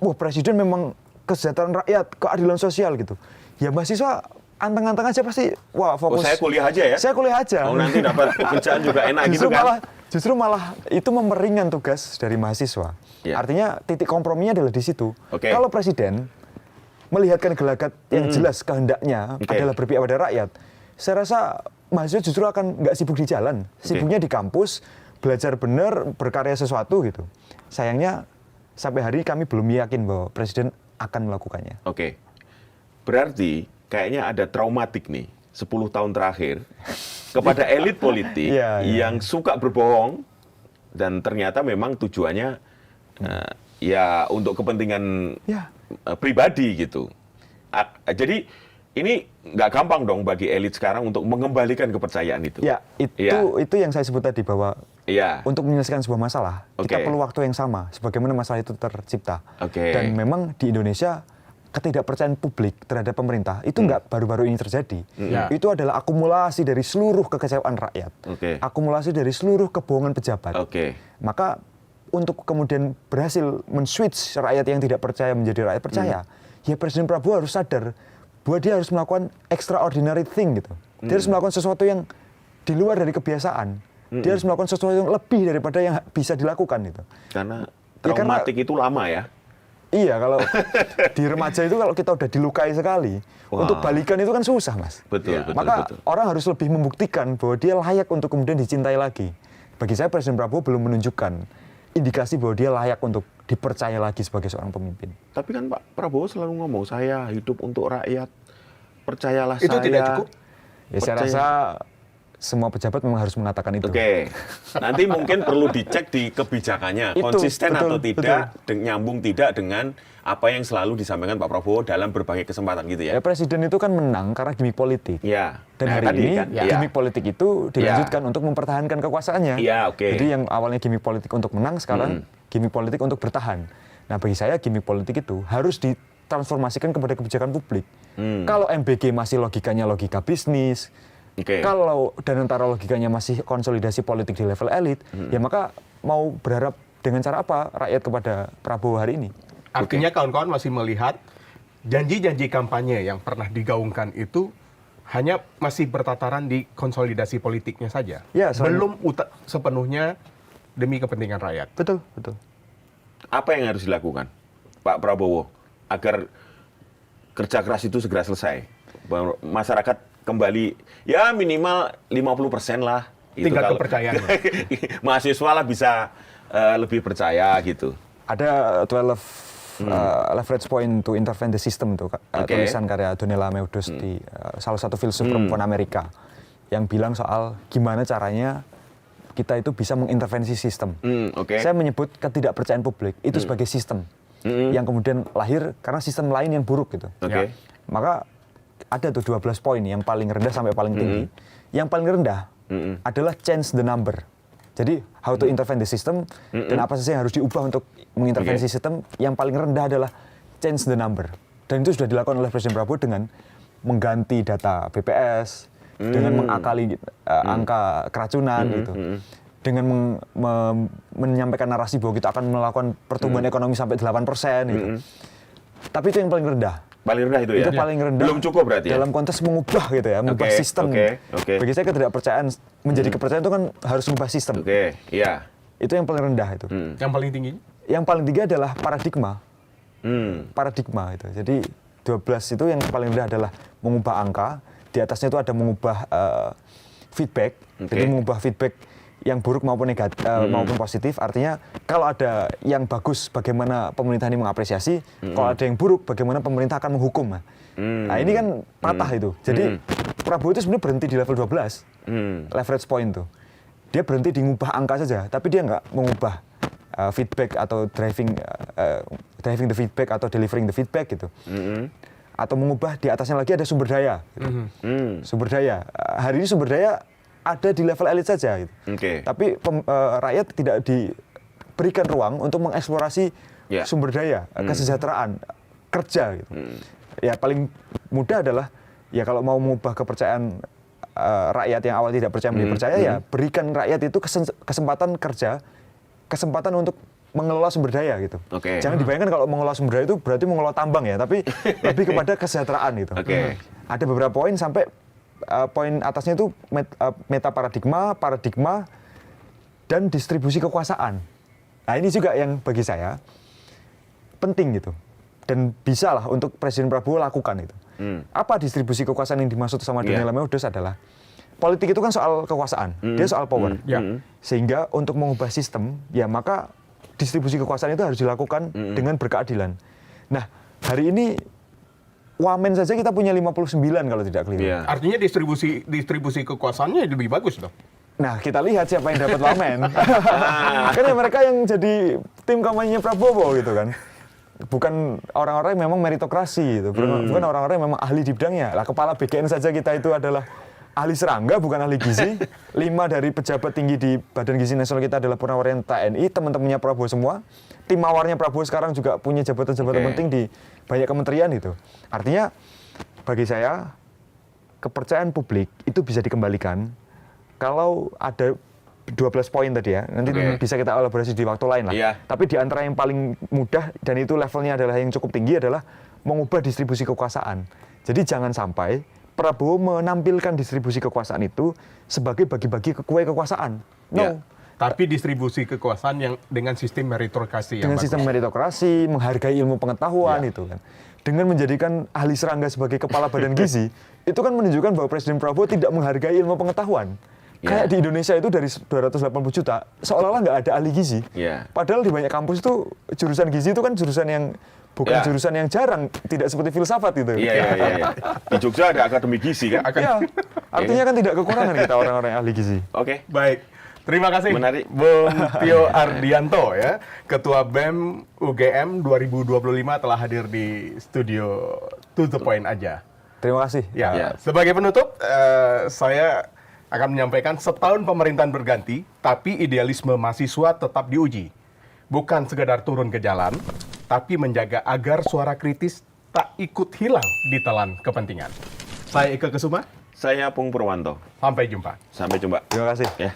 Speaker 1: wah Presiden memang kesejahteraan rakyat, keadilan sosial gitu. Ya mahasiswa anteng-anteng aja pasti, wah fokus.
Speaker 4: Saya kuliah aja ya? Saya
Speaker 1: kuliah aja.
Speaker 4: Nanti dapat kerjaan juga enak gitu kan?
Speaker 1: Justru malah itu memeringan tugas dari mahasiswa. Artinya titik komprominya adalah di situ. Kalau Presiden melihatkan gelagat yang jelas kehendaknya adalah berpihak pada rakyat, saya rasa mahasiswa justru akan nggak sibuk di jalan, sibuknya di kampus, belajar benar, berkarya sesuatu gitu. Sayangnya sampai hari ini kami belum yakin bahwa Presiden akan melakukannya.
Speaker 4: Berarti kayaknya ada traumatik nih 10 tahun terakhir kepada elit politik yang suka berbohong dan ternyata memang tujuannya ya untuk kepentingan pribadi gitu. Jadi ini nggak gampang dong bagi elit sekarang untuk mengembalikan kepercayaan itu.
Speaker 1: Itu yang saya sebut tadi bahwa untuk menyelesaikan sebuah masalah kita perlu waktu yang sama sebagaimana masalah itu tercipta. Dan memang di Indonesia ketidakpercayaan publik terhadap pemerintah itu nggak baru-baru ini terjadi. Itu adalah akumulasi dari seluruh kekecewaan rakyat, akumulasi dari seluruh kebohongan pejabat. Maka untuk kemudian berhasil men-switch rakyat yang tidak percaya menjadi rakyat percaya, ya Presiden Prabowo harus sadar bahwa dia harus melakukan extraordinary thing gitu. Dia harus melakukan sesuatu yang di luar dari kebiasaan. Dia harus melakukan sesuatu yang lebih daripada yang bisa dilakukan gitu.
Speaker 4: Karena traumatik itu lama ya.
Speaker 1: Iya, kalau di remaja itu kalau kita udah dilukai sekali,
Speaker 4: Wah.
Speaker 1: untuk balikan itu kan susah, Mas.
Speaker 4: Betul,
Speaker 3: Ya.
Speaker 4: betul,
Speaker 1: Maka
Speaker 4: betul.
Speaker 1: orang harus lebih membuktikan bahwa dia layak untuk kemudian dicintai lagi. Bagi saya Presiden Prabowo belum menunjukkan indikasi bahwa dia layak untuk dipercaya lagi sebagai seorang pemimpin.
Speaker 4: Tapi kan Pak Prabowo selalu ngomong, saya hidup untuk rakyat, percayalah
Speaker 3: Itu
Speaker 4: saya.
Speaker 3: tidak cukup?
Speaker 1: Ya saya rasa semua pejabat memang harus mengatakan itu.
Speaker 4: Oke, nanti mungkin perlu dicek di kebijakannya,
Speaker 1: Itu,
Speaker 4: konsisten
Speaker 1: betul,
Speaker 4: atau tidak, nyambung tidak dengan apa yang selalu disampaikan Pak Prabowo dalam berbagai kesempatan gitu
Speaker 1: Ya
Speaker 4: ya.
Speaker 1: Presiden itu kan menang karena gimmick politik.
Speaker 4: Ya.
Speaker 1: Dan
Speaker 4: Nah,
Speaker 1: hari
Speaker 4: tadi
Speaker 1: ini
Speaker 4: kan, ya.
Speaker 1: gimmick politik itu dilanjutkan untuk mempertahankan kekuasaannya.
Speaker 4: Iya, oke.
Speaker 1: Jadi yang awalnya gimmick politik untuk menang sekarang gimmick politik untuk bertahan. Nah bagi saya gimmick politik itu harus ditransformasikan kepada kebijakan publik. Kalau MBG masih logikanya logika bisnis,
Speaker 4: Oke.
Speaker 1: kalau dan antara logikanya masih konsolidasi politik di level elit, ya maka mau berharap dengan cara apa rakyat kepada Prabowo hari ini?
Speaker 3: Artinya kawan-kawan masih melihat janji-janji kampanye yang pernah digaungkan itu hanya masih bertataran di konsolidasi politiknya saja.
Speaker 1: Ya, selain-
Speaker 3: Belum sepenuhnya demi kepentingan rakyat.
Speaker 1: Betul, betul.
Speaker 4: Apa yang harus dilakukan Pak Prabowo agar kerja keras itu segera selesai? Bahwa masyarakat kembali ya minimal 50% lah.
Speaker 3: Tingkat
Speaker 4: kalau-
Speaker 3: kepercayaannya.
Speaker 4: Mahasiswa lah bisa lebih percaya gitu.
Speaker 1: Ada 12 leverage point to intervene the system itu
Speaker 4: Oke.
Speaker 1: tulisan karya Donella Meadows di salah satu filsuf perempuan Amerika yang bilang soal gimana caranya kita itu bisa mengintervensi sistem.
Speaker 4: Oke.
Speaker 1: Saya menyebut ketidakpercayaan publik itu sebagai sistem yang kemudian lahir karena sistem lain yang buruk gitu.
Speaker 4: Oke.
Speaker 1: Maka ada tuh 12 poin yang paling rendah sampai paling tinggi. Yang paling rendah adalah change the number. Jadi how to intervene the system dan apa saja yang harus diubah untuk mengintervensi sistem. Yang paling rendah adalah change the number. Dan itu sudah dilakukan oleh Presiden Prabowo dengan mengganti data BPS, dengan mengakali angka keracunan gitu. Dengan menyampaikan narasi bahwa kita akan melakukan pertumbuhan ekonomi sampai 8% gitu. Tapi itu yang paling rendah.
Speaker 4: Paling rendah itu ya?
Speaker 1: Itu paling rendah.
Speaker 4: Belum cukup berarti ya?
Speaker 1: Dalam konteks mengubah gitu ya, mengubah
Speaker 4: Oke,
Speaker 1: sistem.
Speaker 4: oke.
Speaker 1: Bagi saya ketidakpercayaan menjadi kepercayaan itu kan harus mengubah sistem.
Speaker 4: Oke, iya.
Speaker 1: Itu yang paling rendah itu.
Speaker 3: Yang paling tinggi?
Speaker 1: Yang paling tinggi adalah paradigma. Paradigma itu. Jadi 12 itu yang paling rendah adalah mengubah angka. Di atasnya itu ada mengubah feedback.
Speaker 4: Oke.
Speaker 1: Jadi mengubah feedback yang buruk maupun negatif maupun positif. Artinya kalau ada yang bagus bagaimana pemerintah ini mengapresiasi, kalau ada yang buruk bagaimana pemerintah akan menghukum. Nah ini kan patah itu. Jadi Prabowo itu sebenarnya berhenti di level 12, leverage point tuh. Dia berhenti di ngubah angka saja, tapi dia nggak mengubah feedback atau driving the feedback atau delivering the feedback gitu. Atau mengubah di atasnya lagi ada sumber daya. Gitu. Sumber daya. Hari ini sumber daya ada di level elit saja. Gitu.
Speaker 4: Oke.
Speaker 1: Tapi rakyat tidak diberikan ruang untuk mengeksplorasi
Speaker 4: Ya.
Speaker 1: sumber daya, kesejahteraan, kerja. Gitu. Ya paling mudah adalah ya kalau mau mengubah kepercayaan rakyat yang awal tidak percaya menjadi percaya, ya berikan rakyat itu kesempatan kerja, kesempatan untuk mengelola sumber daya gitu.
Speaker 4: Oke.
Speaker 1: Jangan dibayangkan kalau mengelola sumber daya itu berarti mengelola tambang ya, tapi lebih kepada kesejahteraan gitu.
Speaker 4: Oke.
Speaker 1: Ada beberapa poin sampai poin atasnya itu meta paradigma, dan distribusi kekuasaan. Nah ini juga yang bagi saya penting gitu. Dan bisa lah untuk Presiden Prabowo lakukan itu. Apa distribusi kekuasaan yang dimaksud sama Donella Meadows adalah politik itu kan soal kekuasaan, dia soal power. Sehingga untuk mengubah sistem, ya maka distribusi kekuasaan itu harus dilakukan dengan berkeadilan. Nah, hari ini Wamen saja kita punya 59 kalau tidak keliru.
Speaker 4: Iya.
Speaker 3: Artinya distribusi kekuasaannya lebih bagus dong.
Speaker 1: Nah, kita lihat siapa yang dapat wamen. Kan ya mereka yang jadi tim kampanye Prabowo gitu kan. Bukan orang-orang yang memang meritokrasi gitu. Bukan orang-orang yang memang ahli di bidangnya. Lah kepala BKN saja kita itu adalah ahli serangga, bukan ahli gizi. 5 dari pejabat tinggi di Badan Gizi Nasional kita adalah purnawirawan TNI, teman-temannya Prabowo semua. Tim mawarnya Prabowo sekarang juga punya jabatan-jabatan penting di banyak kementerian itu. Artinya bagi saya kepercayaan publik itu bisa dikembalikan kalau ada 12 poin tadi ya. Nanti bisa kita elaborasi di waktu lain lah.
Speaker 4: Iya.
Speaker 1: Tapi di antara yang paling mudah dan itu levelnya adalah yang cukup tinggi adalah mengubah distribusi kekuasaan. Jadi jangan sampai Prabowo menampilkan distribusi kekuasaan itu sebagai bagi-bagi kue kekuasaan. No.
Speaker 4: Ya.
Speaker 3: Tapi distribusi kekuasaan yang dengan sistem meritokrasi yang
Speaker 1: Dengan
Speaker 3: bagus.
Speaker 1: sistem meritokrasi, menghargai ilmu pengetahuan
Speaker 3: Ya.
Speaker 1: itu kan. Dengan menjadikan ahli serangga sebagai kepala badan gizi, itu kan menunjukkan bahwa Presiden Prabowo tidak menghargai ilmu pengetahuan.
Speaker 4: Ya.
Speaker 1: Kayak di Indonesia itu dari 280 juta, seolah-olah nggak ada ahli gizi.
Speaker 4: Ya.
Speaker 1: Padahal di banyak kampus itu jurusan gizi itu kan jurusan yang bukan
Speaker 4: Ya.
Speaker 1: jurusan yang jarang, tidak seperti filsafat itu.
Speaker 4: Iya. Di Jogja ada akademi gizi kan?
Speaker 1: Ya, artinya kan tidak kekurangan kita orang-orang ahli gizi.
Speaker 4: Oke.
Speaker 3: Baik. Terima kasih
Speaker 4: Menarik.
Speaker 3: Bung Tio Ardianto ya, Ketua BEM UGM 2025 telah hadir di studio To The Point aja.
Speaker 1: Terima kasih.
Speaker 3: Ya,
Speaker 4: Ya.
Speaker 3: sebagai penutup, saya akan menyampaikan setahun pemerintahan berganti, tapi idealisme mahasiswa tetap diuji. Bukan sekedar turun ke jalan, tapi menjaga agar suara kritis tak ikut hilang di telan kepentingan. Saya Eka Kesuma,
Speaker 4: Saya Pung Purwanto.
Speaker 3: sampai jumpa.
Speaker 4: Sampai jumpa.
Speaker 1: Terima kasih.
Speaker 4: Ya.